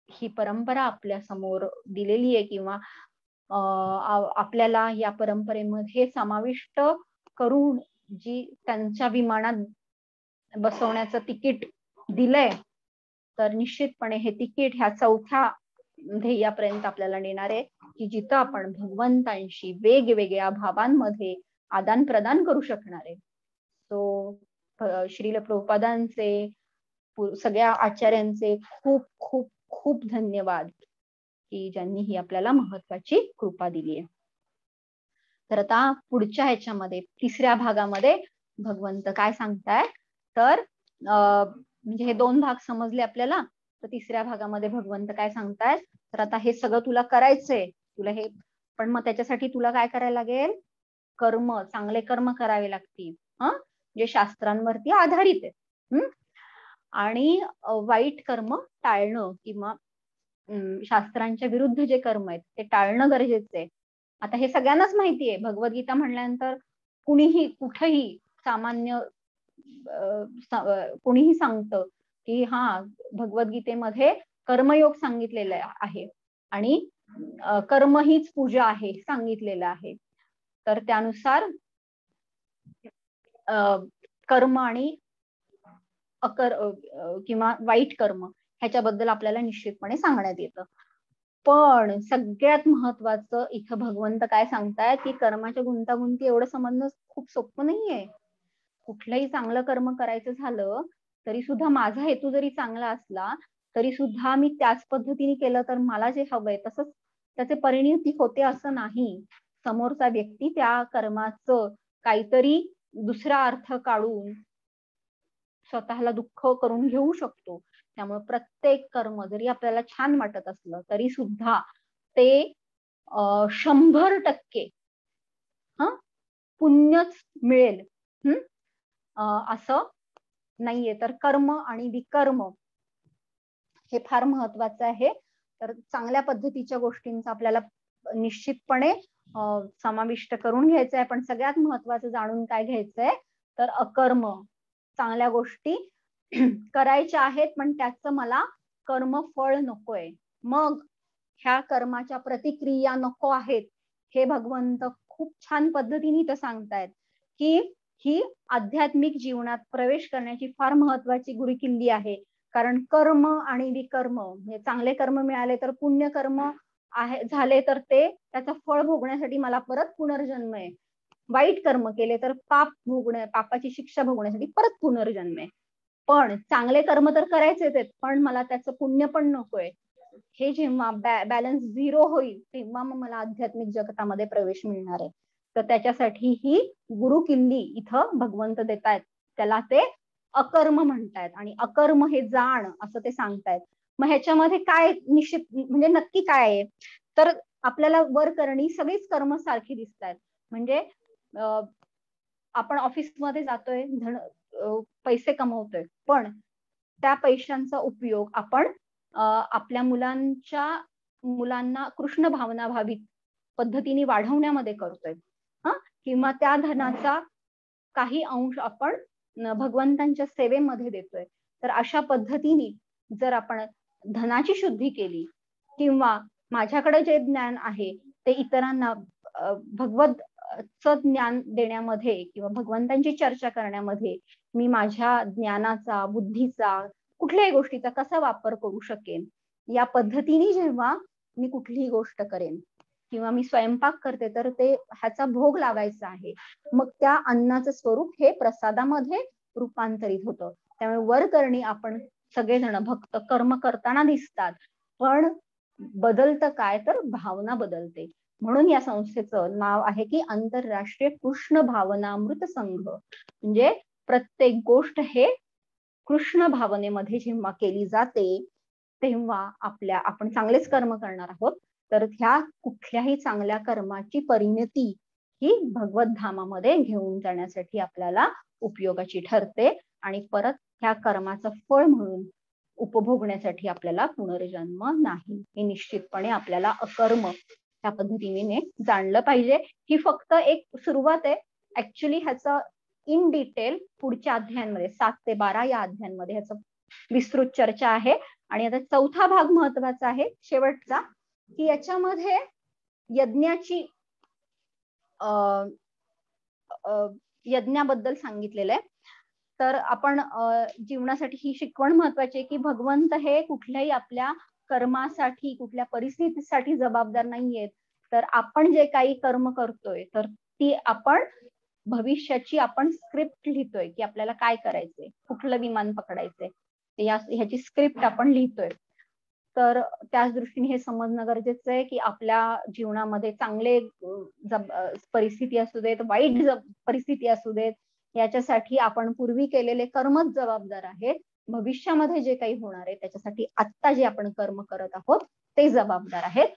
ही परंपरा आपल्या समोर दिलेली आहे किंवा आपल्याला या परंपरेमध्ये समाविष्ट करून जी त्यांच्या विमानात बसवण्याचं तिकीट दिलंय, तर निश्चितपणे हे तिकीट ह्या चौथ्या ध्येयापर्यंत आपल्याला नेणार आहे, की जिथं आपण भगवंतांशी वेगवेगळ्या भावांमध्ये आदान प्रदान करू शकणार आहे. तो श्रील प्रभुपादांचे सगळ्या आचार्यांचे खूप खूप खूप धन्यवाद, की ज्यांनी ही आपल्याला महत्वाची कृपा दिली आहे. तर आता पुढच्या ह्याच्यामध्ये तिसऱ्या भागामध्ये भगवंत काय सांगताय, तर म्हणजे हे 2 भाग समजले आपल्याला. तर तिसऱ्या भागामध्ये भगवंत काय सांगतायत, तर आता हे सगळं तुला करायचंय, पण मग त्याच्यासाठी तुला काय करायला लागेल, चांगले कर्म करावे लागतील, जे शास्त्रांवरती आधारित आहेत. आणि वाईट कर्म टाळणं किंवा शास्त्रांच्या विरुद्ध जे कर्म आहेत ते टाळणं गरजेचं आहे. आता हे सगळ्यांनाच माहिती आहे. भगवद्गीता म्हणल्यानंतर कुठेही सामान्य कोणीही सांगतं, की भगवद्गीतेमध्ये कर्मयोग सांगितलेला आहे आणि कर्म हीच पूजा आहे सांगितलेलं आहे. तर त्यानुसार कर्म आणि किंवा वाईट कर्म ह्याच्याबद्दल आपल्याला निश्चितपणे सांगण्यात येतं. पण सगळ्यात महत्वाचं इथं भगवंत काय सांगतायत की कर्माच्या गुंतागुंती एवढं समजणं खूप सोपं नाहीये. कुठलंही चांगलं कर्म करायचं झालं तरी सुद्धा माझा हेतू जरी चांगला असला तरी सुद्धा मी त्याच पद्धतीने केलं तर मला जे हवंय तसंच त्याचे परिणिती होते असं नाही. समोरचा व्यक्ती त्या कर्माचं काहीतरी दुसरा अर्थ काढून स्वतःला दुःख करून घेऊ शकतो. त्यामुळे प्रत्येक कर्म जरी आपल्याला छान वाटत असलं तरी सुद्धा ते 100% पुण्यच मिळेल असं नाहीये. तर कर्म आणि विकर्म हे फार महत्वाचं आहे. तर चांगल्या पद्धतीच्या गोष्टींचा आपल्याला निश्चितपणे समाविष्ट करून घ्यायचं आहे. पण सगळ्यात महत्वाचं जाणून काय घ्यायचंय तर अकर्म, चांगल्या गोष्टी करायच्या आहेत पण त्याचं मला कर्मफळ नकोय. मग ह्या कर्माच्या प्रतिक्रिया नको आहेत. हे भगवंत खूप छान पद्धतीने इथं सांगतायत की ही आध्यात्मिक जीवनात प्रवेश करण्याची फार महत्वाची गुरुकिल्ली आहे. कारण कर्म आणि विकर्म हे चांगले कर्म मिळाले तर पुण्य कर्म आहे झाले तर ते त्याचं फळ भोगण्यासाठी मला परत पुनर्जन्म आहे. वाईट कर्म केले तर पापाची शिक्षा भोगण्यासाठी परत पुनर्जन्म आहे. पण चांगले कर्म तर करायचेच आहेत पण मला त्याचं पुण्य पण नकोय. हे जेव्हा बॅलन्स 0 होईल तेव्हा मग मला आध्यात्मिक जगतामध्ये प्रवेश मिळणार आहे. तर त्याच्यासाठी ही गुरुकिल्ली इथं भगवंत देतायत. त्याला ते अकर्म म्हणतायत आणि अकर्म हे जाण असं ते सांगतायत. मग ह्याच्यामध्ये काय निश्चित म्हणजे नक्की काय आहे तर आपल्याला वर करणी सगळीच कर्म सारखी दिसतायत. म्हणजे आपण ऑफिसमध्ये जातोय, पैसे कमवतोय पण त्या पैशांचा उपयोग आपण आपल्या मुलांना कृष्ण भावना भावित पद्धतीने वाढवण्यामध्ये करतोय किंवा त्या धनाचा काही अंश आपण भगवंतांच्या सेवेमध्ये देतोय. तर अशा पद्धतीने जर आपण धनाची शुद्धी केली किंवा माझ्याकडे जे ज्ञान आहे ते इतरांना भगवतचं ज्ञान देण्यामध्ये किंवा भगवंतांची चर्चा करण्यामध्ये मी माझ्या ज्ञानाचा, बुद्धीचा, कुठल्याही गोष्टीचा कसा वापर करू शकेन या पद्धतीने जेव्हा मी कुठलीही गोष्ट करेन किंवा मी स्वयंपाक करते तर ते ह्याचा भोग लावायचा आहे. मग त्या अन्नाचं स्वरूप हे प्रसादामध्ये रूपांतरित होतं. त्यामुळे वर करणी आपण सगळेजण भक्त कर्म करताना दिसतात पण बदलतं काय तर भावना बदलते. म्हणून या संस्थेचं नाव आहे की आंतरराष्ट्रीय कृष्ण भावनामृत संघ. म्हणजे प्रत्येक गोष्ट हे कृष्ण भावनेमध्ये जेव्हा केली जाते तेव्हा आपण चांगलेच कर्म करणार आहोत. तर ह्या कुठल्याही चांगल्या कर्माची परिणती ही भगवत धामामध्ये घेऊन जाण्यासाठी आपल्याला उपयोगाची ठरते आणि परत ह्या कर्माचं फळ म्हणून उपभोगण्यासाठी आपल्याला पुनर्जन्म नाही. हे निश्चितपणे आपल्याला अकर्म त्या पद्धतीने जाणलं पाहिजे. ही फक्त एक सुरुवात आहे. ऍक्च्युली ह्याचं इन डिटेल पुढच्या अध्यायांमध्ये 7 ते 12 या अध्यायांमध्ये ह्याचं विस्तृत चर्चा आहे. आणि आता चौथा भाग महत्वाचा आहे शेवटचा की याच्यामध्ये यज्ञाची यज्ञाबद्दल सांगितलेलं आहे. तर आपण जीवनासाठी ही शिकवण महत्वाची आहे की भगवंत हे कुठल्याही आपल्या कर्मासाठी कुठल्या परिस्थितीसाठी जबाबदार नाहीयेत. तर आपण जे काही कर्म करतोय तर ती आपण भविष्याची आपण स्क्रिप्ट लिहितोय की आपल्याला काय करायचंय, कुठलं विमान पकडायचंय ह्याची स्क्रिप्ट आपण लिहितोय. तर त्याच दृष्टीने हे समजणं गरजेचं आहे की आपल्या जीवनामध्ये चांगले परिस्थिती असू देत, वाईट परिस्थिती असू देत, याच्यासाठी आपण पूर्वी केलेले कर्मच जबाबदार आहेत. भविष्यामध्ये जे काही होणार आहे त्याच्यासाठी आत्ता जे आपण कर्म करत आहोत ते जबाबदार आहेत.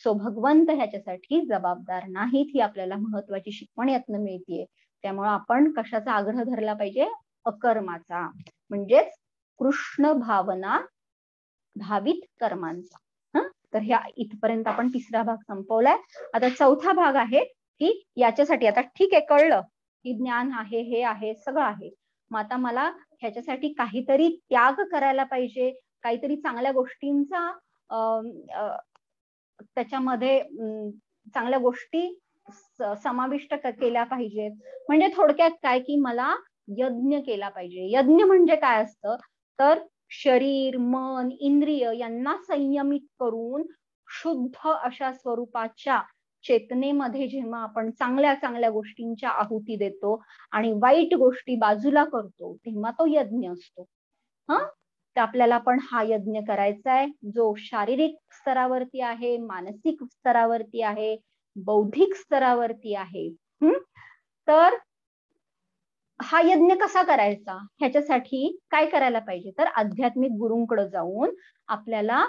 सो भगवंत ह्याच्यासाठी जबाबदार नाहीत. ही आपल्याला महत्वाची शिकवण यातनं मिळतीये. त्यामुळे आपण कशाचा आग्रह धरला पाहिजे, अकर्माचा, म्हणजेच कृष्ण भावना भावित कर्मांचा. तर ह्या इथपर्यंत आपण तिसरा भाग संपवलाय. आता चौथा भाग आहे की याच्यासाठी आता ठीक आहे कळलं की ज्ञान आहे, हे आहे, सगळं आहे. मग आता मला ह्याच्यासाठी काहीतरी त्याग करायला पाहिजे, काहीतरी चांगल्या गोष्टींचा त्याच्यामध्ये चांगल्या गोष्टी समाविष्ट केल्या पाहिजेत. म्हणजे थोडक्यात काय की मला यज्ञ केला पाहिजे. यज्ञ म्हणजे काय असतं तर शरीर, मन, इंद्रिय यांना संयमित करून शुद्ध अशा स्वरूपाच्या चेतनेमध्ये जेव्हा आपण चांगल्या चांगल्या गोष्टींच्या आहुती देतो आणि वाईट गोष्टी बाजूला करतो, तेव्हा तो यज्ञ असतो. तर आपल्याला पण हा यज्ञ करायचा आहे, जो शारीरिक स्तरावरती आहे, मानसिक स्तरावरती आहे, बौद्धिक स्तरावरती आहे. तर हा यज्ञ कसा करायचा, ह्याच्यासाठी काय करायला पाहिजे, तर आध्यात्मिक गुरूंकडे जाऊन आपल्याला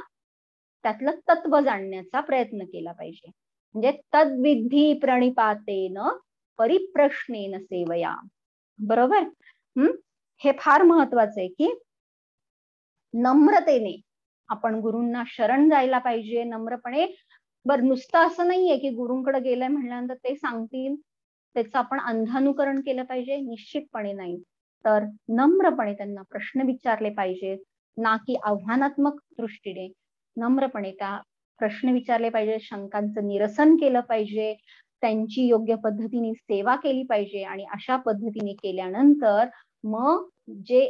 त्यातलं तत्व जाणण्याचा प्रयत्न केला पाहिजे. म्हणजे तद्विधी प्रणिपातेन परिप्रश्नेन सेवया. बरोबर. हे फार महत्वाचं आहे की नम्रतेने आपण गुरूंना शरण जायला पाहिजे, नम्रपणे. बरं, नुसतं असं नाहीये की गुरूंकडे गेलंय म्हणल्यानंतर ते सांगतील त्याचं आपण अंधानुकरण केलं पाहिजे, निश्चितपणे नाही. तर नम्रपणे त्यांना प्रश्न विचारले पाहिजेत, ना की आव्हानात्मक दृष्टीने. नम्रपणे त्या प्रश्न विचारले पाहिजे, शंकांचं निरसन केलं पाहिजे, त्यांची योग्य पद्धतीने सेवा केली पाहिजे. आणि अशा पद्धतीने केल्यानंतर मग जे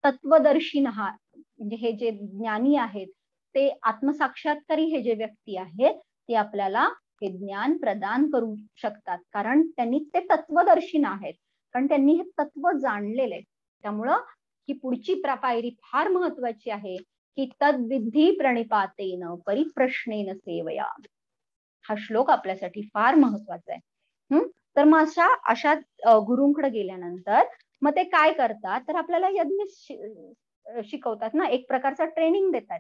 तत्वदर्शी म्हणजे हे जे ज्ञानी आहेत, ते आत्मसाक्षात्कारी हे जे व्यक्ती आहेत, ते आपल्याला हे ज्ञान प्रदान करू शकतात. कारण त्यांनी ते तत्वदर्शी आहेत, कारण त्यांनी हे तत्व जाणलेले. त्यामुळं ही पुढची पायरी फार महत्वाची आहे की तद्विधी प्रणिपातेन परिप्रश्नेन सेवया. हा श्लोक आपल्यासाठी फार महत्वाचा आहे. तर मग अशा गुरूंकडे गेल्यानंतर मग ते काय करतात, तर आपल्याला यज्ञ शिकवतात ना, एक प्रकारचं ट्रेनिंग देतात.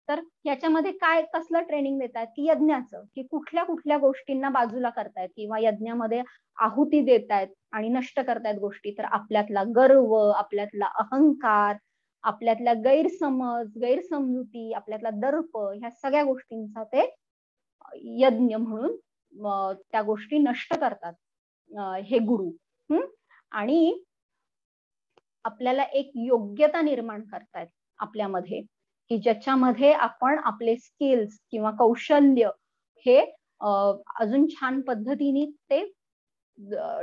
तर याच्यामध्ये काय कसलं ट्रेनिंग देतात की यज्ञाचं, की कुठल्या कुठल्या गोष्टींना बाजूला करतायत किंवा यज्ञामध्ये आहुती देतायत आणि नष्ट करतायत गोष्टी. तर आपल्यातला गर्व, आपल्यातला अहंकार, आपल्यातला गैरसमज, गैरसमजुती, आपल्यातला दर्प, ह्या सगळ्या गोष्टींचा ते यज्ञ म्हणून त्या गोष्टी नष्ट करतात हे गुरु. आणि आपल्याला एक योग्यता निर्माण करतायत आपल्यामध्ये, की ज्याच्यामध्ये आपण आपले स्किल्स किंवा कौशल्य हे अजून छान पद्धतीने ते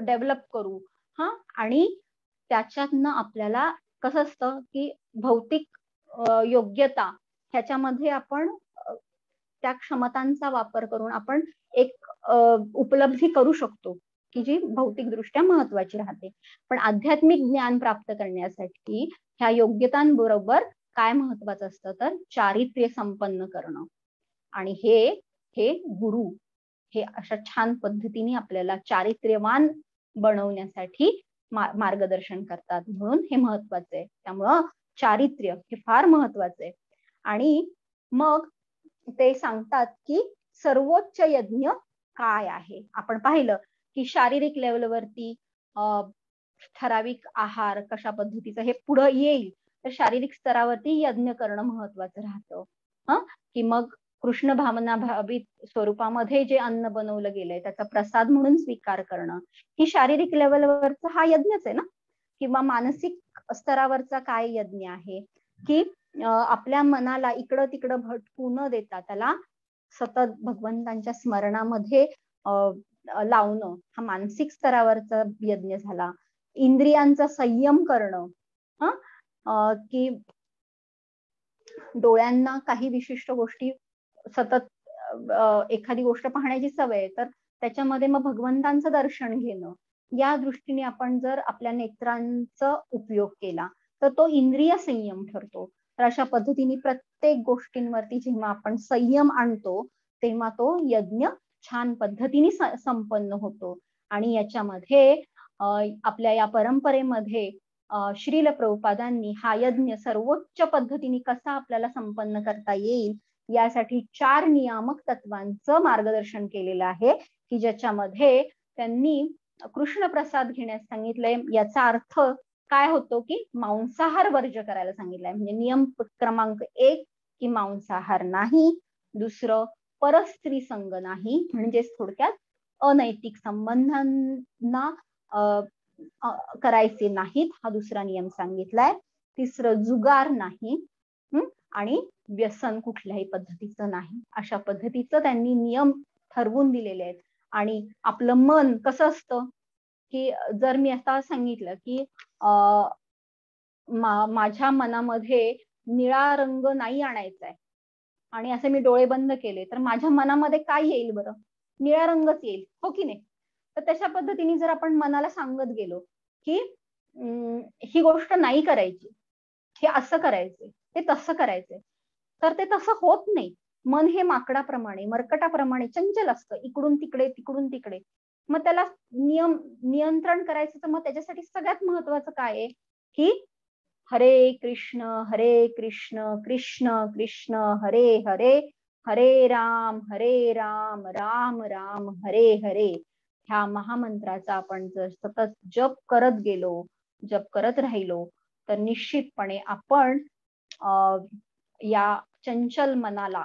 डेव्हलप करू. आणि त्याच्यातनं आपल्याला कसं असतं की भौतिक योग्यता ह्याच्यामध्ये आपण त्या क्षमतांचा वापर करून आपण एक उपलब्धी करू शकतो की जी भौतिकदृष्ट्या महत्वाची राहते. पण आध्यात्मिक ज्ञान प्राप्त करण्यासाठी ह्या योग्यतांबरोबर काय महत्वाचं असतं, तर चारित्र्य संपन्न करणं. आणि हे गुरु हे अशा छान पद्धतीने आपल्याला चारित्र्यवान बनवण्यासाठी मार्गदर्शन करतात, म्हणून हे महत्वाचं आहे. त्यामुळं चारित्र्य हे फार महत्वाचं आहे. आणि मग ते सांगतात की सर्वोच्च यज्ञ काय आहे. आपण पाहिलं की शारीरिक लेवलवरती ठराविक आहार कशा पद्धतीचं हे पुढं येईल, तर शारीरिक स्तरावरती यज्ञ करणं महत्वाचं राहतं. की मग कृष्ण भावना भावित स्वरूपामध्ये जे अन्न बनवलं गेलंय त्याचा प्रसाद म्हणून स्वीकार करणं, ही शारीरिक लेवलवरचा हा यज्ञच आहे ना. किंवा मानसिक स्तरावरचा काय यज्ञ आहे, की आपल्या मनाला इकडं तिकडं भटकू न देता त्याला सतत भगवंतांच्या स्मरणामध्ये लावणं, हा मानसिक स्तरावरचा यज्ञ झाला. इंद्रियांचा संयम करणं, की डोळ्यांना काही विशिष्ट गोष्टी सतत एखादी गोष्ट पाहण्याची सवय, तर त्याच्यामध्ये मग भगवंतांचं दर्शन घेणं, या दृष्टीने आपण जर आपल्या नेत्रांचा उपयोग केला तर तो इंद्रिय संयम ठरतो. तर अशा पद्धतीने प्रत्येक गोष्टींवरती जेव्हा आपण संयम आणतो तेव्हा तो यज्ञ छान पद्धतीने संपन्न होतो. आणि याच्यामध्ये आपल्या या परंपरेमध्ये श्रील प्रभुपादांनी हा यज्ञ सर्वोच्च पद्धतीने कसा आपल्याला संपन्न करता येईल यासाठी 4 नियामक तत्वांचं मार्गदर्शन केलेलं आहे, की ज्याच्यामध्ये त्यांनी कृष्ण प्रसाद घेण्यास सांगितलंय. याचा अर्थ काय होतो की मांसाहार वर्ज्य करायला सांगितलंय. म्हणजे नियम क्रमांक 1 की मांसाहार नाही. दुसरं, परस्त्री संग नाही, म्हणजेच थोडक्यात अनैतिक संबंधांना करायचे नाहीत, हा दुसरा नियम सांगितलाय. तिसरं, जुगार नाही. आणि व्यसन कुठल्याही पद्धतीचं नाही. अशा पद्धतीचं त्यांनी नियम ठरवून दिलेले आहेत. आणि आपलं मन कसं असतं की जर मी आता सांगितलं की माझ्या मनामध्ये निळा रंग नाही आणायचा आहे आणि असे मी डोळे बंद केले तर माझ्या मनामध्ये काय येईल बरं? निळा रंगच येईल, हो की नाही? तर तशा पद्धतीने जर आपण मनाला सांगत गेलो की ही गोष्ट नाही करायची, हे असं करायचंय, ते तसं करायचंय, तर ते तसं होत नाही. मन हे माकडाप्रमाणे, मरकटाप्रमाणे चंचल असतं, इकडून तिकडे तिकडून तिकडे. मग त्याला नियंत्रण करायचं, तर मग त्याच्यासाठी सगळ्यात महत्वाचं काय आहे की हरे कृष्ण कृष्ण कृष्ण हरे हरे, हरे राम राम राम हरे हरे. ह्या महामंत्राचा आपण जर सतत जप करत गेलो, जप करत राहिलो, तर निश्चितपणे आपण या चंचल मनाला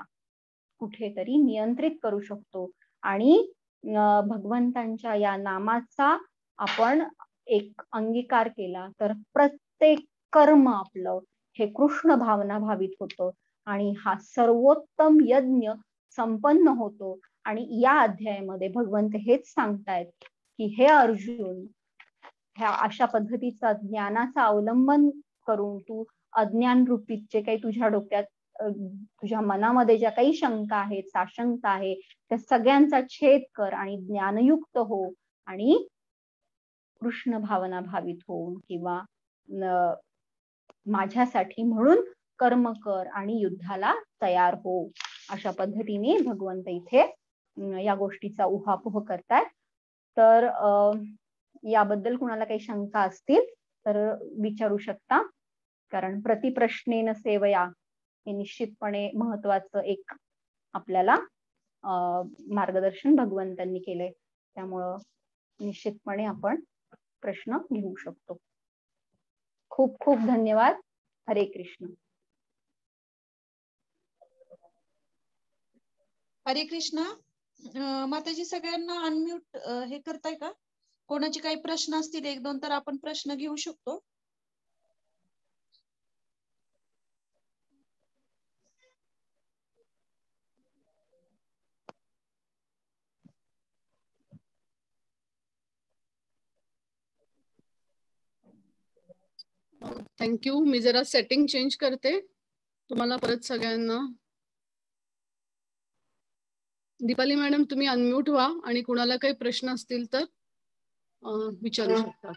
कुठेतरी नियंत्रित करू शकतो आणि भगवंतांच्या या नामाचा आपण एक अंगीकार केला तर प्रत्येक कर्म आपलं हे कृष्ण भावना भावित होतं आणि हा सर्वोत्तम यज्ञ संपन्न होतो. आणि या अध्यायामध्ये भगवंत हेच सांगतायत की हे अर्जुन, ह्या अशा पद्धतीचा ज्ञानाचा अवलंबन करून तू अज्ञान रूपी जे काही तुझ्या डोक्यात तुझ्या मनामध्ये ज्या काही शंका आहेत, साशंका आहे, त्या सगळ्यांचा छेद कर आणि ज्ञानयुक्त हो आणि कृष्ण भावना भावित होऊन किंवा माझ्यासाठी म्हणून कर्म कर आणि युद्धाला तयार हो. अशा पद्धतीने भगवंत इथे या गोष्टीचा उहापोह करतात. तर याबद्दल कुणाला काही शंका असतील तर विचारू शकता, कारण प्रतिप्रश्नेन सेवया हे निश्चितपणे महत्वाचं एक आपल्याला मार्गदर्शन भगवंतांनी केलंय. त्यामुळं निश्चितपणे आपण प्रश्न घेऊ शकतो. खूप खूप धन्यवाद. हरे कृष्ण. हरे कृष्ण. माताजी सगळ्यांना अनम्यूट हे करताय का? कोणाचे काही प्रश्न असतील एक दोन तर आपण प्रश्न घेऊ शकतो. थँक्यू. मी जरा सेटिंग चेंज करते तुम्हाला परत सगळ्यांना. दीपाली मॅडम तुम्ही अनम्यूट व्हा आणि कुणाला काही प्रश्न असतील तर विचारू शकतात.